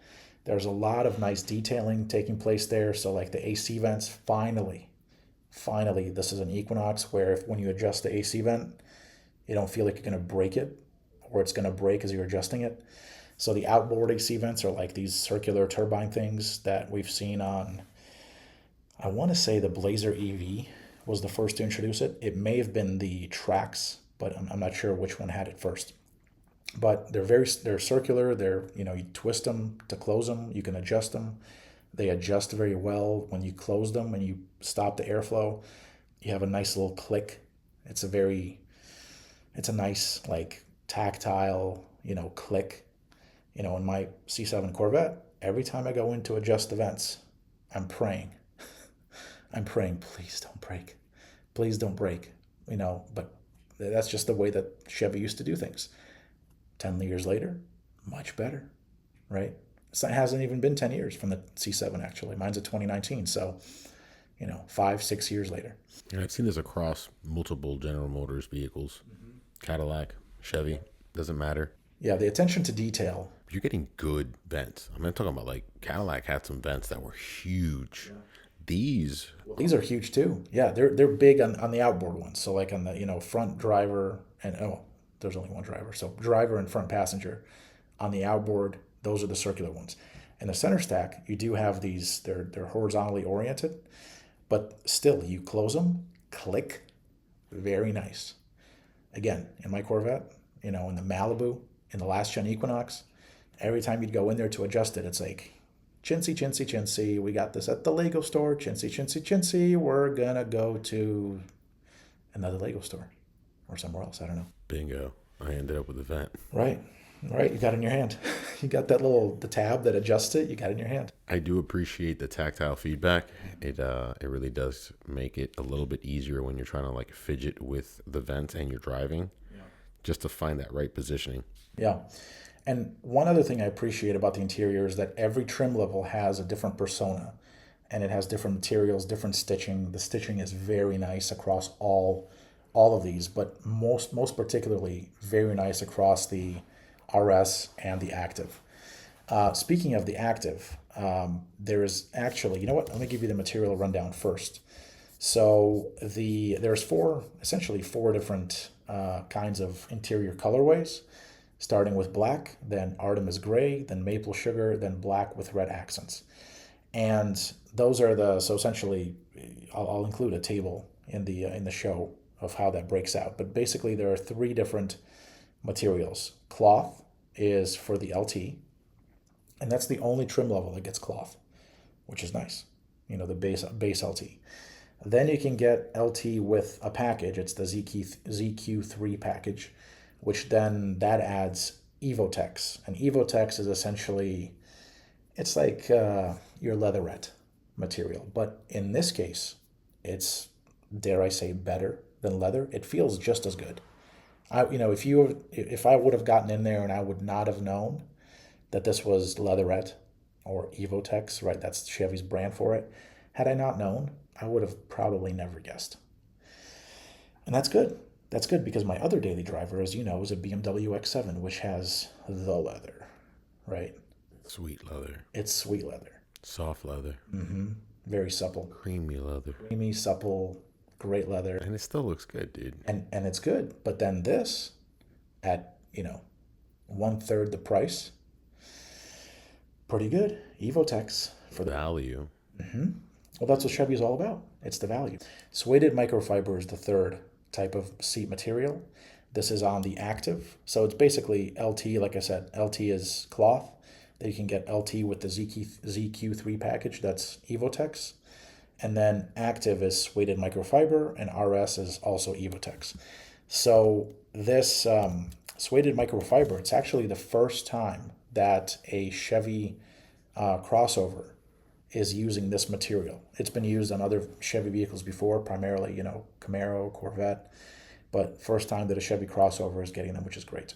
There's a lot of nice detailing taking place there. So like the AC vents, finally, this is an Equinox where when you adjust the AC vent, you don't feel like you're going to break it, or it's going to break as you're adjusting it. So the outboard AC vents are like these circular turbine things that we've seen on, I want to say the Blazer EV was the first to introduce it. It may have been the Trax, but I'm not sure which one had it first. But they're circular. You twist them to close them. You can adjust them. They adjust very well when you close them. When you stop the airflow, you have a nice little click. It's a nice, like, tactile, click. In my C7 Corvette, every time I go in to adjust the vents, I'm praying, please don't break. Please don't break. but that's just the way that Chevy used to do things. 10 years later, much better, right? It hasn't even been 10 years from the C7, actually. Mine's a 2019. So, 5, 6 years later. And I've seen this across multiple General Motors vehicles, Cadillac, Chevy, doesn't matter. Yeah, the attention to detail. You're getting good vents. I'm talking about like Cadillac had some vents that were huge. Yeah. These are huge too. Yeah, they're big on the outboard ones. So like on the front driver and there's only one driver. So driver and front passenger. On the outboard, those are the circular ones. In the center stack, you do have these. They're horizontally oriented, but still you close them, click, very nice. Again, in my Corvette, in the Malibu, in the last gen Equinox, every time you'd go in there to adjust it, it's like, chintzy, chintzy, chintzy. We got this at the Lego store. Chintzy, chintzy, chintzy. We're gonna go to another Lego store or somewhere else. I don't know. Bingo. I ended up with a vent. Right. You got it in your hand. You got the tab that adjusts it. You got it in your hand. I do appreciate the tactile feedback. It really does make it a little bit easier when you're trying to like fidget with the vent and you're driving, just to find that right positioning. Yeah. And one other thing I appreciate about the interior is that every trim level has a different persona, and it has different materials, different stitching. The stitching is very nice across all of these, but most particularly very nice across the RS and the Active. Speaking of the Active, there is actually, let me give you the material rundown first. So there's essentially four different kinds of interior colorways, starting with black, then Artemis gray, then maple sugar, then black with red accents. And those are so essentially, I'll include a table in the show of how that breaks out. But basically there are three different materials. Cloth is for the LT, and that's the only trim level that gets cloth, which is nice, the base LT. Then you can get LT with a package. It's the ZQ3 package, which then that adds Evotex. And Evotex is essentially, it's like your leatherette material. But in this case, it's, dare I say, better than leather. It feels just as good. If I would have gotten in there and I would not have known that this was leatherette or Evotex, right? That's Chevy's brand for it. Had I not known, I would have probably never guessed. And that's good. That's good because my other daily driver, as you know, is a BMW X7, which has the leather, right? Sweet leather. It's sweet leather. Soft leather. Mm-hmm. Very supple. Creamy leather. Creamy, supple, great leather. And it still looks good, dude. And it's good. But then this, at, 1/3 the price, pretty good. Evotex for the value. Mm-hmm. Well, that's what Chevy is all about. It's the value. Suede microfiber is the third type of seat material. This is on the Active. So it's basically LT, like I said, LT is cloth. Then you can get LT with the ZQ3 package, that's Evotex. And then Active is suede microfiber, and RS is also Evotex. So this suede microfiber, it's actually the first time that a Chevy crossover is using this material. It's been used on other Chevy vehicles before, primarily, Camaro, Corvette, but first time that a Chevy crossover is getting them, which is great.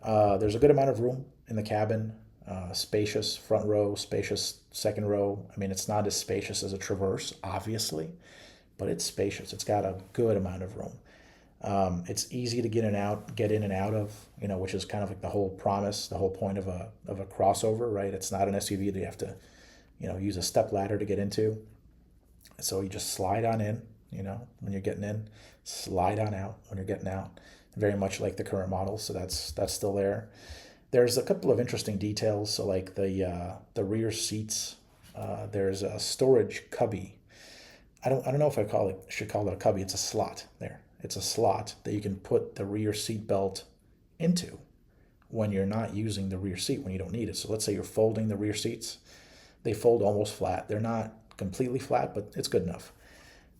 There's a good amount of room in the cabin, spacious front row, spacious second row. I mean, it's not as spacious as a Traverse, obviously, but it's spacious. It's got a good amount of room. It's easy to get in and out of, which is kind of like the whole promise, the whole point of a crossover, right? It's not an SUV that you have to use a step ladder to get into. So you just slide on in, when you're getting in, slide on out when you're getting out. Very much like the current model, so that's still there. There's a couple of interesting details. So like the rear seats, there's a storage cubby. I don't know if should call it a cubby. It's a slot there. It's a slot that you can put the rear seat belt into when you're not using the rear seat, when you don't need it. So let's say you're folding the rear seats. They fold almost flat. They're not completely flat, but it's good enough.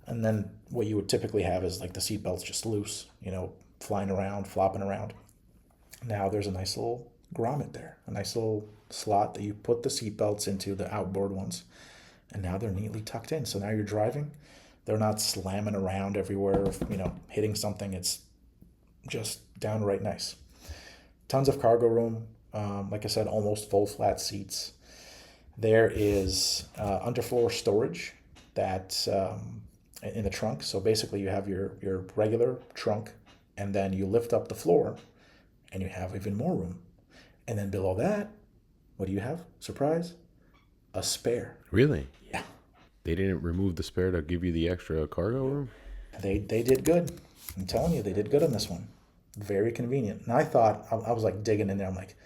And then what you would typically have is like the seat belt's just loose, flying around, flopping around. Now there's a nice little grommet there, a nice little slot that you put the seat belts into, the outboard ones, and now they're neatly tucked in. So now you're driving, They're not slamming around everywhere, hitting something. It's just downright nice. Tons of cargo room. Like I said, almost full flat seats. There is underfloor storage that in the trunk. So basically, you have your regular trunk, and then you lift up the floor, and you have even more room. And then below that, what do you have? Surprise! A spare. Really? Yeah. They didn't remove the spare to give you the extra cargo room? They did good. I'm telling you, they did good on this one. Very convenient. And I thought, I was like digging in there. I'm like,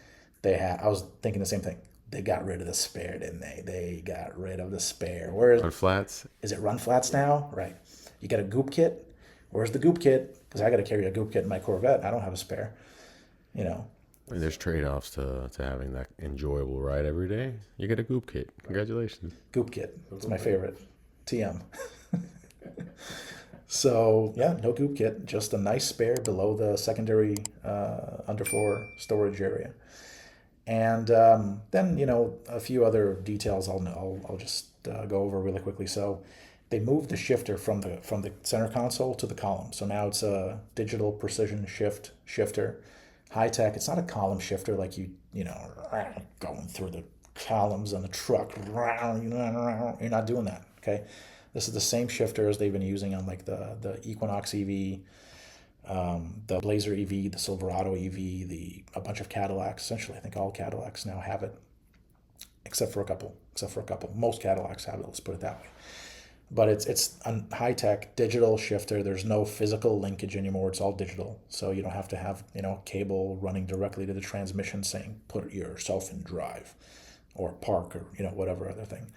I was thinking the same thing. They got rid of the spare, didn't they? They got rid of the spare. On flats? Is it run flats now? Right. You got a goop kit? Where's the goop kit? Because I got to carry a goop kit in my Corvette. I don't have a spare. I mean, there's trade-offs to having that enjoyable ride every day. You get a goop kit. Congratulations. Goop kit. It's my favorite. TM. So, yeah, no goop kit. Just a nice spare below the secondary underfloor storage area. And then, a few other details I'll just go over really quickly. So they moved the shifter from the center console to the column. So now it's a digital precision shifter. High tech. It's not a column shifter like going through the columns on the truck. You're not doing that, okay? This is the same shifter as they've been using on like the Equinox EV, the Blazer EV, the Silverado EV, a bunch of Cadillacs. Essentially, I think all Cadillacs now have it, except for a couple. Most Cadillacs have it. Let's put it that way. But it's a high-tech digital shifter. There's no physical linkage anymore. It's all digital. So you don't have to have, cable running directly to the transmission saying, put yourself in drive or park or, whatever other thing.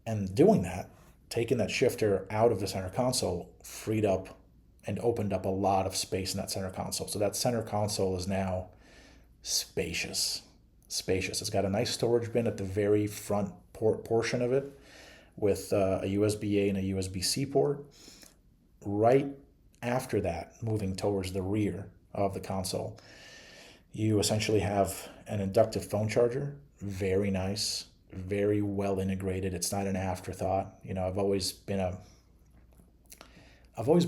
And doing that, taking that shifter out of the center console, freed up and opened up a lot of space in that center console. So that center console is now spacious. It's got a nice storage bin at the very front portion of it, with a USB-A and a USB-C port. Right after that, moving towards the rear of the console, you essentially have an inductive phone charger. Very nice, very well integrated. It's not an afterthought. I've always been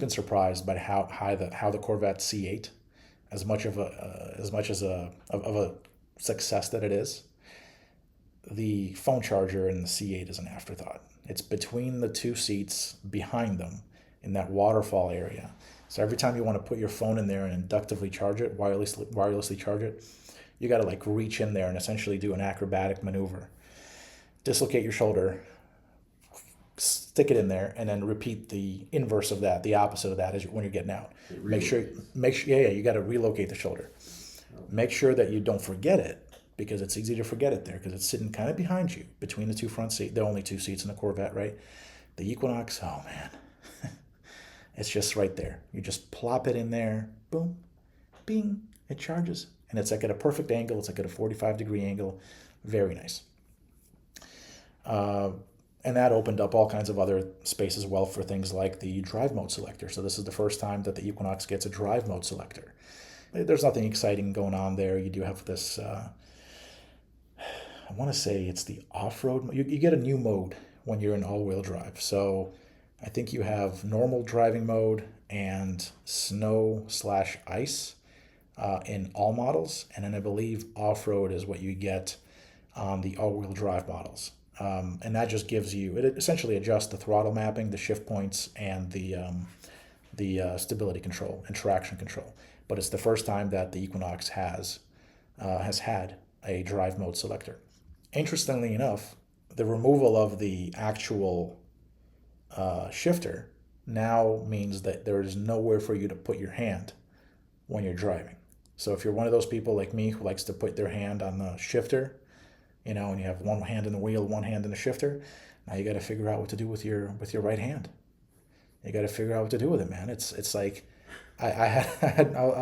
surprised by how the Corvette C8, as much of a success that it is, the phone charger in the C8 is an afterthought. It's between the two seats behind them in that waterfall area. So every time you want to put your phone in there and inductively charge it, wirelessly charge it, you got to like reach in there and essentially do an acrobatic maneuver. Dislocate your shoulder, stick it in there, and then repeat the inverse of that, the opposite of that is when you're getting out. Make sure, you got to relocate the shoulder. Make sure that you don't forget it, because it's easy to forget it there because it's sitting kind of behind you between the two front seats. There are only two seats in the Corvette, right? The Equinox, oh man, it's just right there. You just plop it in there, boom, bing, it charges. And it's like at a perfect angle. It's like at a 45-degree angle. Very nice. And that opened up all kinds of other space as well for things like the drive mode selector. So this is the first time that the Equinox gets a drive mode selector. There's nothing exciting going on there. You do have this... I want to say it's the off-road. You get a new mode when you're in all-wheel drive. So I think you have normal driving mode and snow/ice in all models. And then I believe off-road is what you get on the all-wheel drive models. And that just gives you, it essentially adjusts the throttle mapping, the shift points, and the stability control and traction control. But it's the first time that the Equinox has had a drive mode selector. Interestingly enough, the removal of the actual shifter now means that there is nowhere for you to put your hand when you're driving. So if you're one of those people like me who likes to put their hand on the shifter, and you have one hand in the wheel, one hand in the shifter, now you got to figure out what to do with your right hand. You got to figure out what to do with it, man. It's like I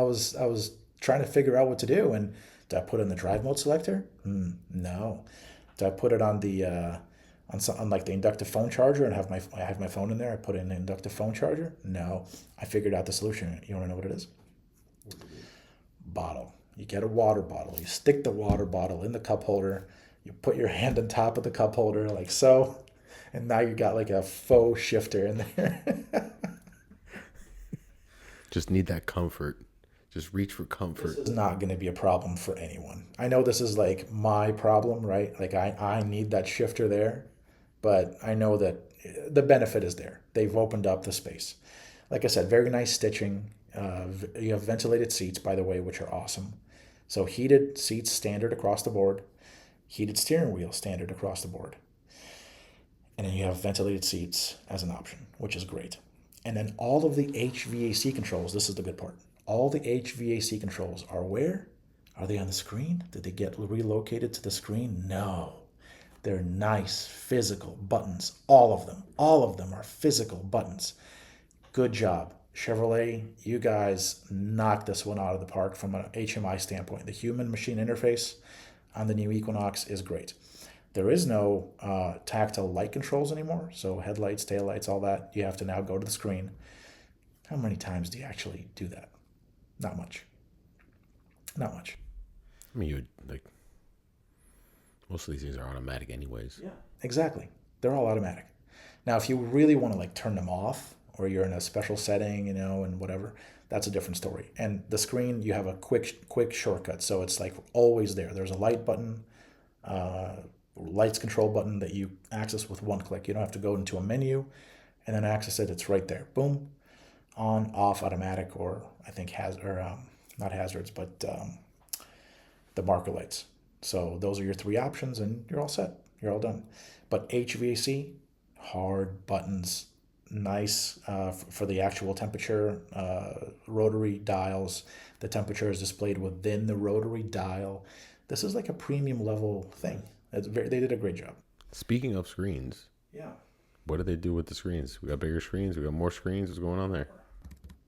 was trying to figure out what to do, and did I put it in the drive mode selector? No. Did I put it on the on like the inductive phone charger and have my phone in there? I put it in the inductive phone charger? No. I figured out the solution. You want to know what it is? Bottle. You get a water bottle. You stick the water bottle in the cup holder. You put your hand on top of the cup holder like so, And now you got like a faux shifter in there. Just need that comfort. Just reach for This comfort. is not going to be a problem for anyone. I know this is like my problem, right? Like I need that shifter there, but I know that the benefit is there. They've opened up the space. Like I said, very nice stitching. You have ventilated seats, by the way, which are awesome. So heated seats standard across the board, heated steering wheel standard across the board. And then you have ventilated seats as an option, which is great. And then all of the HVAC controls, this is the good part. All the HVAC controls are where? Are they on the screen? Did they get relocated to the screen? No. They're nice physical buttons. All of them. All of them are physical buttons. Good job. Chevrolet, you guys knocked this one out of the park from an HMI standpoint. The human machine interface on the new Equinox is great. There is no tactile light controls anymore. So headlights, taillights, all that, you have to now go to the screen. How many times do you actually do that? Not much. Not much. I mean, you would, like, most of these things are automatic anyways. Yeah, exactly. They're all automatic. Now, if you really want to like turn them off, or you're in a special setting, and whatever, that's a different story. And the screen, you have a quick shortcut, so it's like always there. There's a light button, lights control button that you access with one click. You don't have to go into a menu and then access it. It's right there. Boom, on, off, automatic, or I think not hazards, but the marker lights. So those are your three options, and you're all set. You're all done. But HVAC, hard buttons, nice for the actual temperature, rotary dials. The temperature is displayed within the rotary dial. This is like a premium level thing. They did a great job. Speaking of screens, Yeah. what do they do with the screens? We got bigger screens. We got more screens. What's going on there?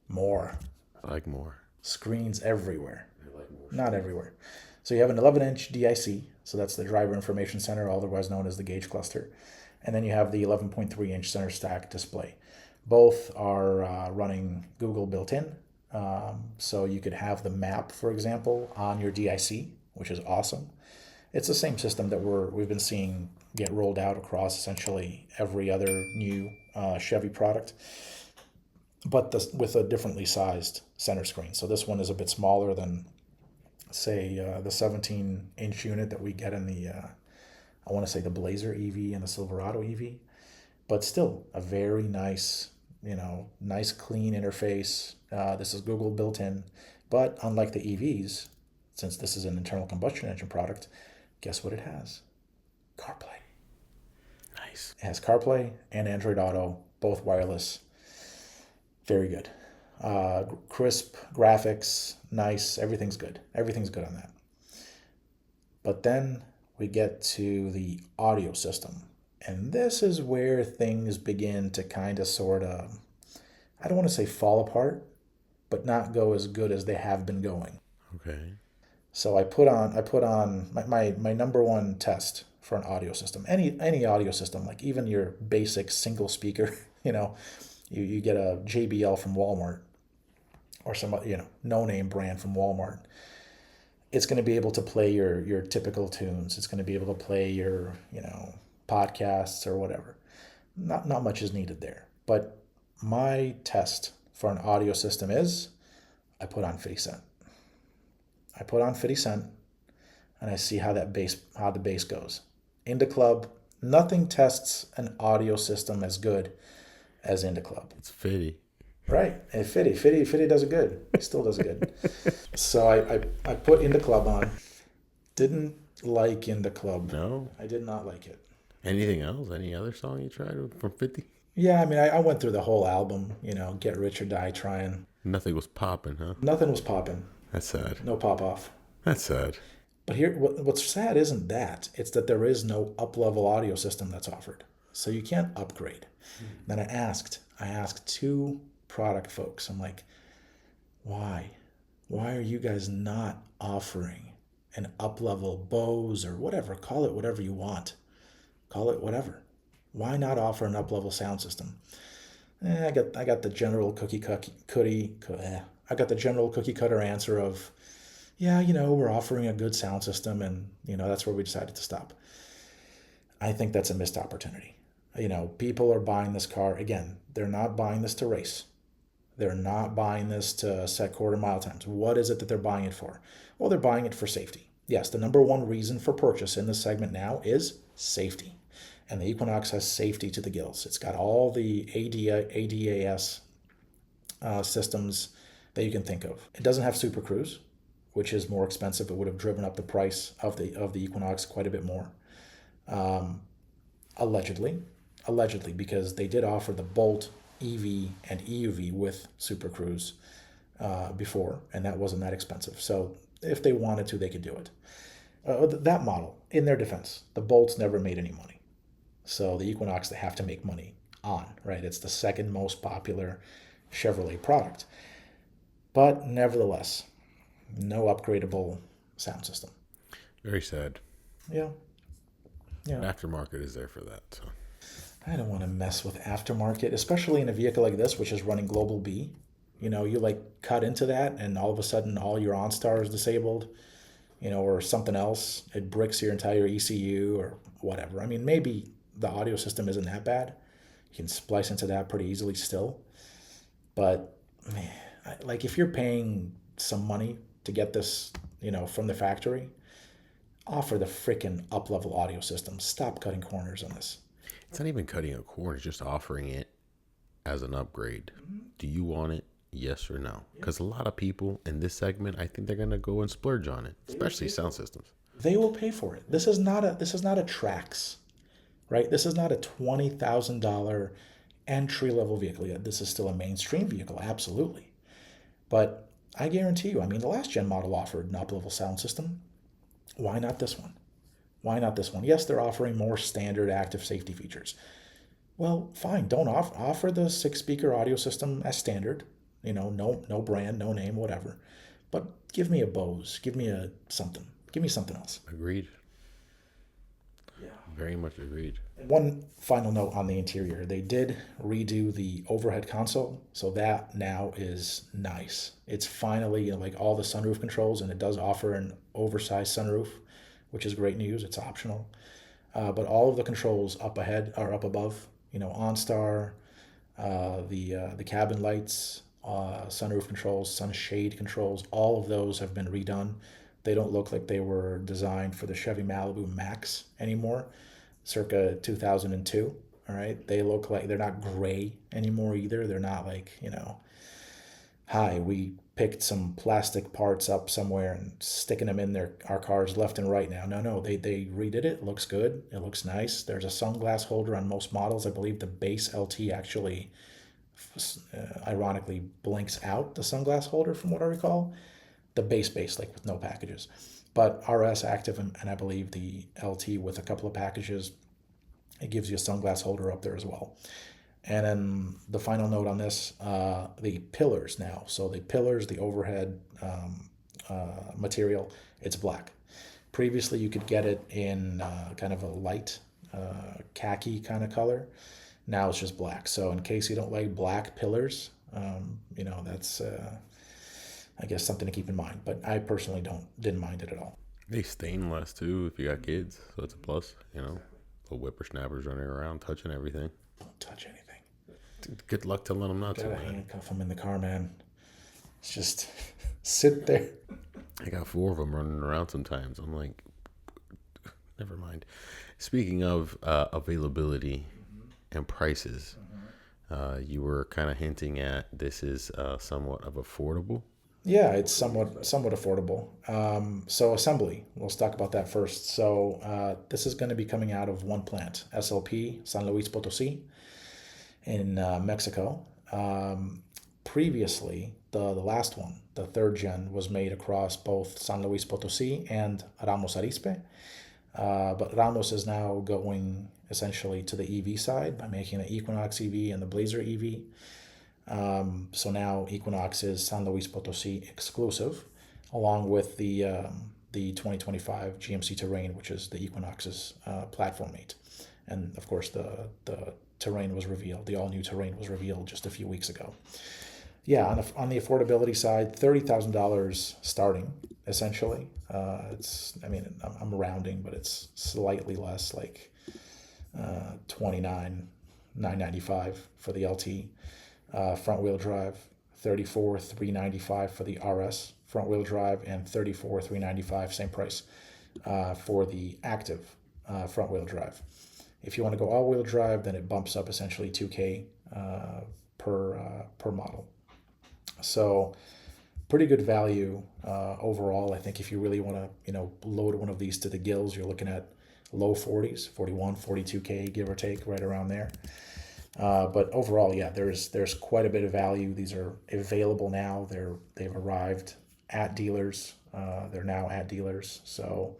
More I like more. screens everywhere. I like more. Not everywhere. So you have an 11-inch DIC. So that's the Driver Information Center, otherwise known as the gauge cluster. And then you have the 11.3-inch center stack display. Both are running Google built-in. So you could have the map, for example, on your DIC, which is awesome. It's the same system that we've been seeing get rolled out across essentially every other new Chevy product, but with a differently sized center screen. So this one is a bit smaller than, say, the 17-inch unit that we get in the, I want to say the Blazer EV and the Silverado EV, but still a very nice, nice clean interface. This is Google built in, but unlike the EVs, since this is an internal combustion engine product, guess what it has? CarPlay. Nice. It has CarPlay and Android Auto, both wireless. Very good. Crisp graphics, nice. Everything's good. Everything's good on that. But then we get to the audio system. And this is where things begin to kind of sort of, I don't want to say fall apart, but not go as good as they have been going. Okay. So I put on my number one test for an audio system. Any audio system, like even your basic single speaker, you get a JBL from Walmart or some no name brand from Walmart. It's going to be able to play your typical tunes. It's going to be able to play your podcasts or whatever. Not much is needed there. But my test for an audio system is I put on 50 Cent. I put on 50 Cent and I see how the bass goes. Into Club, nothing tests an audio system as good as Into Club. It's 50. Right. And Fitty does it good. He still does it good. So I put Into Club on. Didn't like Into Club. No? I did not like it. Anything else? Any other song you tried from 50? Yeah, I mean, I went through the whole album, Get Rich or Die Trying. Nothing was popping, huh? Nothing was popping. That's sad. No pop-off. That's sad. But here, what's sad isn't that. It's that there is no up-level audio system that's offered. So you can't upgrade. Then I asked two product folks, I'm like, why? Why are you guys not offering an up-level Bose or whatever? Call it whatever you want. Call it whatever. Why not offer an up-level sound system? I got the general cookie cutter answer of, yeah, we're offering a good sound system, and that's where we decided to stop. I think that's a missed opportunity. People are buying this car. Again, they're not buying this to race. They're not buying this to set quarter mile times. What is it that they're buying it for? Well, they're buying it for safety. Yes, the number one reason for purchase in this segment now is safety. And the Equinox has safety to the gills. It's got all the ADAS systems that you can think of. It doesn't have Super Cruise, which is more expensive. It would have driven up the price of the Equinox quite a bit more. Allegedly, because they did offer the Bolt EV and EUV with Super Cruise before, and that wasn't that expensive. So if they wanted to, they could do it. That model, in their defense, the Bolts never made any money. So the Equinox, they have to make money on, right? It's the second most popular Chevrolet product. But nevertheless, no upgradable sound system. Very sad. Yeah. Aftermarket is there for that. So I don't want to mess with aftermarket, especially in a vehicle like this, which is running Global B. You cut into that, and all of a sudden all your OnStar is disabled, or something else. It bricks your entire ECU or whatever. I mean, maybe the audio system isn't that bad. You can splice into that pretty easily still. But, man, if you're paying some money to get this, from the factory, offer the freaking up-level audio system. Stop cutting corners on this. It's not even cutting a corner. It's just offering it as an upgrade. Do you want it? Yes or no? Because a lot of people in this segment, I think they're going to go and splurge on it, especially sound systems. They will pay for it. This is not a Trax, right? This is not a $20,000 entry-level vehicle. Yeah, this is still a mainstream vehicle, absolutely. But I guarantee you, the last gen model offered an up-level sound system. Why not this one? Yes, they're offering more standard active safety features. Well, fine. Don't offer the 6-speaker audio system as standard. No brand, no name, whatever. But give me a Bose. Give me something. Give me something else. Agreed. Yeah. Very much agreed. One final note on the interior. They did redo the overhead console, so that now is nice. It's finally all the sunroof controls, and it does offer an oversized sunroof, which is great news. It's optional. But all of the controls up ahead are up above. OnStar, the cabin lights, sunroof controls, sunshade controls, all of those have been redone. They don't look like they were designed for the Chevy Malibu Max anymore, circa 2002. All right, they look like they're not gray anymore either. They're not hi, we picked some plastic parts up somewhere and sticking them in our cars left and right now. No, they redid it. It looks good. It looks nice. There's a sunglass holder on most models. I believe the base LT actually, ironically, blinks out the sunglass holder from what I recall. The base, with no packages. But RS active and I believe the LT with a couple of packages, it gives you a sunglass holder up there as well. And then the final note on this, the pillars now. So the pillars, the overhead material, it's black. Previously, you could get it in kind of a light khaki kind of color. Now it's just black. So in case you don't like black pillars, that's I guess something to keep in mind. But I personally didn't mind it at all. They stain less too if you got kids, so it's a plus. Little whippersnappers running around touching everything. Don't touch anything. Good luck telling them not to. Gotta handcuff them in the car, man. It's just sit there. I got 4 of them running around sometimes. I'm like, never mind. Speaking of availability and prices, you were kind of hinting at this is somewhat of affordable. Yeah, it's somewhat affordable. So assembly, let's talk about that first. So this is going to be coming out of one plant, SLP, San Luis Potosí, in Mexico. Previously, the last one, the 3rd gen, was made across both San Luis Potosí and Ramos Arizpe. But Ramos is now going essentially to the EV side by making the Equinox EV and the Blazer EV. So now Equinox is San Luis Potosí exclusive, along with the 2025 GMC Terrain, which is the Equinox's platform mate. And of course, the Terrain was revealed. The all-new Terrain was revealed just a few weeks ago. Yeah, on the affordability side, $30,000 starting, essentially. I'm rounding, but it's slightly less, $29,995 for the LT. Front wheel drive, $34,395 for the RS front wheel drive, and $34,395, same price, for the active front wheel drive. If you want to go all wheel drive, then it bumps up essentially $2K per model. So pretty good value overall. I think if you really want to, load one of these to the gills, you're looking at low 40s, 41, 42K, give or take, right around there. But overall, yeah, there's quite a bit of value. These are available now. They've arrived at dealers. They're now at dealers. So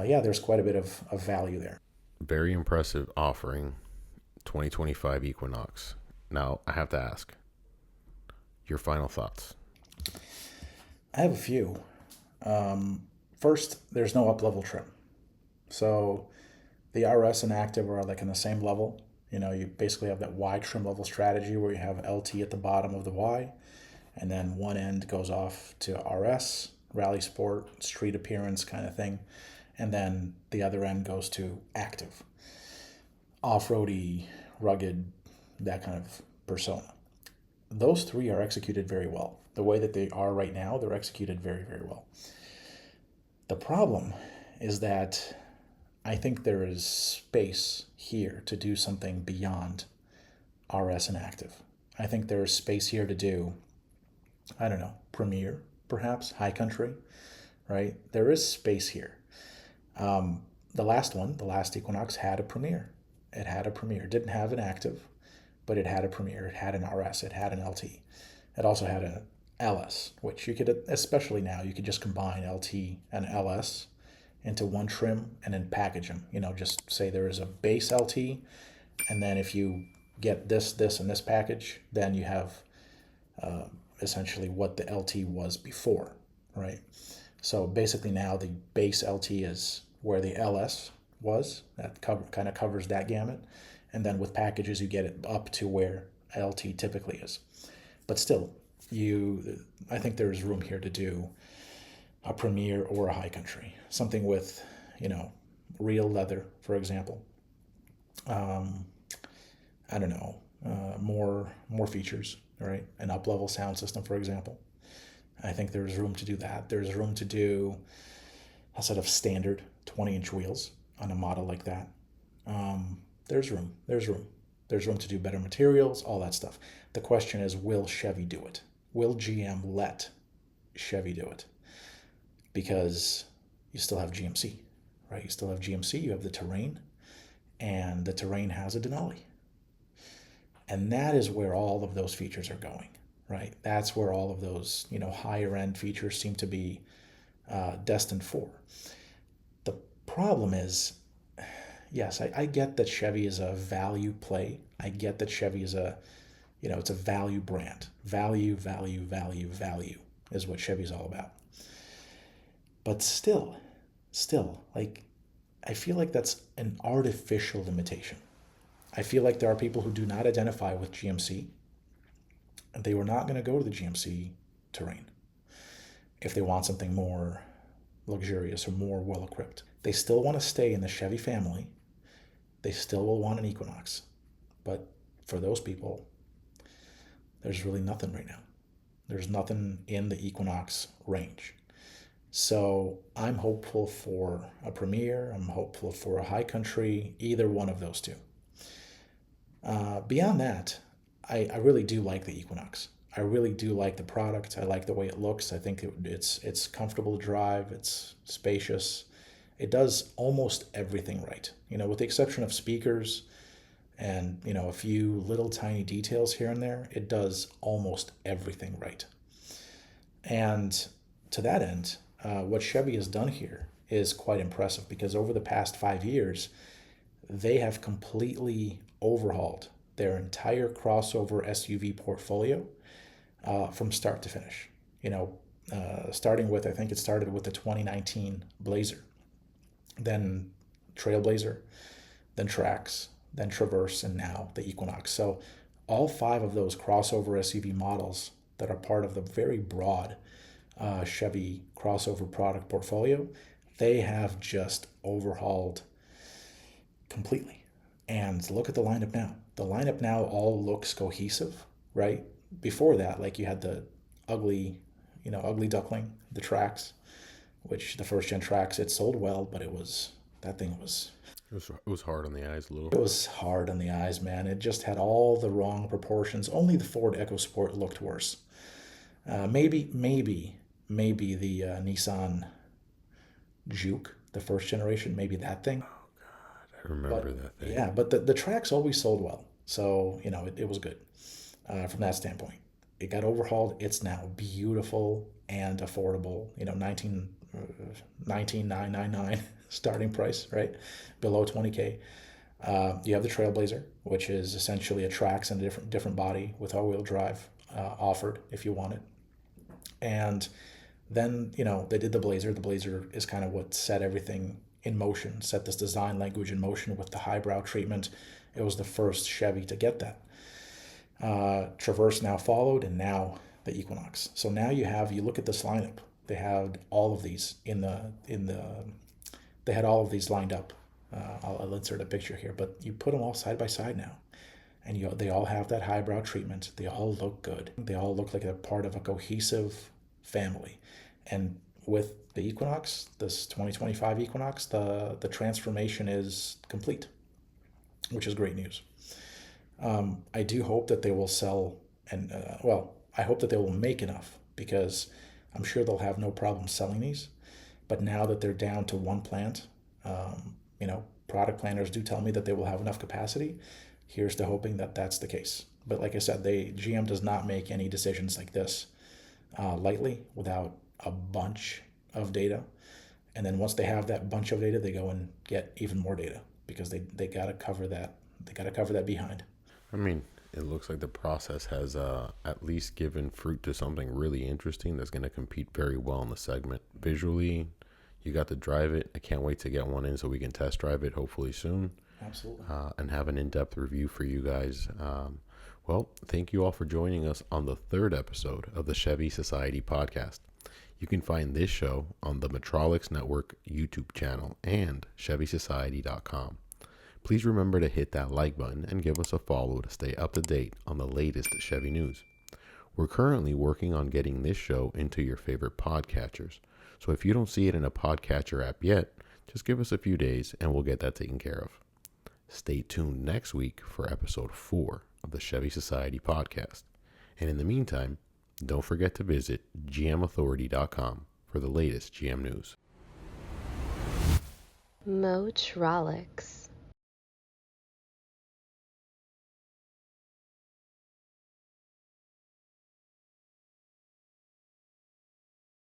yeah, there's quite a bit of value there. Very impressive offering, 2025 Equinox. Now, I have to ask, your final thoughts. I have a few. First, there's no up-level trim. So the RS and Active are like in the same level. You basically have that Y trim level strategy where you have LT at the bottom of the Y, and then one end goes off to RS, Rally Sport, street appearance kind of thing, and then the other end goes to Active, off-roady, rugged, that kind of persona. Those three are executed very well. The way that they are right now, they're executed very, very well. The problem is that I think there is space here to do something beyond RS and Active. I think there is space here to do, I don't know, Premier, perhaps, High Country, right? There is space here. The last Equinox, had a Premier. It had a Premier. It didn't have an Active, but it had a Premier. It had an RS. It had an LT. It also had an LS, which you could, especially now, you could just combine LT and LS into one trim and then package them. Just say there is a base LT, and then if you get this, and this package, then you have essentially what the LT was before, right? So basically now the base LT is where the LS was. That kind of covers that gamut. And then with packages, you get it up to where LT typically is. But still, I think there's room here to do a Premier or a High Country, something with, real leather, for example. I don't know, more features, right? An up-level sound system, for example. I think there's room to do that. There's room to do a set of standard 20-inch wheels on a model like that. There's room. There's room to do better materials, all that stuff. The question is, will Chevy do it? Will GM let Chevy do it? Because you still have GMC, right? You still have GMC, you have the Terrain, and the Terrain has a Denali. And that is where all of those features are going, right? That's where all of those, higher end features seem to be destined for. The problem is, yes, I get that Chevy is a value play. I get that Chevy is it's a value brand. Value, value, value, value is what Chevy's all about. But still, I feel like that's an artificial limitation. I feel like there are people who do not identify with GMC, and they were not going to go to the GMC Terrain if they want something more luxurious or more well-equipped. They still want to stay in the Chevy family. They still will want an Equinox. But for those people, there's really nothing right now. There's nothing in the Equinox range. So I'm hopeful for a Premier. I'm hopeful for a High Country, either one of those two. Beyond that, I really do like the Equinox. I really do like the product. I like the way it looks. I think it's comfortable to drive. It's spacious. It does almost everything right. With the exception of speakers and, a few little tiny details here and there, it does almost everything right. And to that end, what Chevy has done here is quite impressive, because over the past 5 years, they have completely overhauled their entire crossover SUV portfolio from start to finish. Starting with, I think it started with the 2019 Blazer, then Trailblazer, then Trax, then Traverse, and now the Equinox. So all 5 of those crossover SUV models that are part of the very broad Chevy crossover product portfolio, they have just overhauled completely. And look at the lineup now. The lineup now all looks cohesive, right? Before that, like you had the ugly, ugly duckling, the tracks, which the first gen tracks, it sold well, but that thing was, It was hard on the eyes a little. it was hard on the eyes, man. It just had all the wrong proportions. Only the Ford EcoSport looked worse. Maybe the Nissan Juke, the first generation, maybe that thing. I remember But that thing. yeah, but the tracks always sold well. So, it was good from that standpoint. It got overhauled. It's now beautiful and affordable. 19,999 starting price, right? Below 20K. You have the Trailblazer, which is essentially a Trax and a different body with all-wheel drive offered if you want it. And then, they did the Blazer. The Blazer is kind of what set everything in motion, set this design language in motion with the highbrow treatment. It was the first Chevy to get that. Traverse now followed, and now the Equinox. So now you look at this lineup. They had all of these they had all of these lined up. I'll insert a picture here, but you put them all side by side now, and they all have that highbrow treatment. They all look good. They all look like they're part of a cohesive family. And with the Equinox, this 2025 Equinox, the transformation is complete, which is great news. I do hope that they will sell, and I hope that they will make enough, because I'm sure they'll have no problem selling these. But now that they're down to one plant, product planners do tell me that they will have enough capacity. Here's to hoping that that's the case. But like I said, GM does not make any decisions like this lightly without a bunch of data. And then once they have that bunch of data, they go and get even more data, because they got to cover that. They got to cover that behind. I mean, it looks like the process has at least given fruit to something really interesting that's going to compete very well in the segment. Visually, you got to drive it. I can't wait to get one in so we can test drive it hopefully soon. Absolutely. And have an in-depth review for you guys. Well, thank you all for joining us on the third episode of the Chevy Society podcast. You can find this show on the MOTROLIX Network YouTube channel and ChevySociety.com. Please remember to hit that like button and give us a follow to stay up to date on the latest Chevy news. We're currently working on getting this show into your favorite podcatchers, so if you don't see it in a podcatcher app yet, just give us a few days and we'll get that taken care of. Stay tuned next week for episode 4 of the Chevy Society podcast. And in the meantime, don't forget to visit gmauthority.com for the latest GM news. MOTROLIX.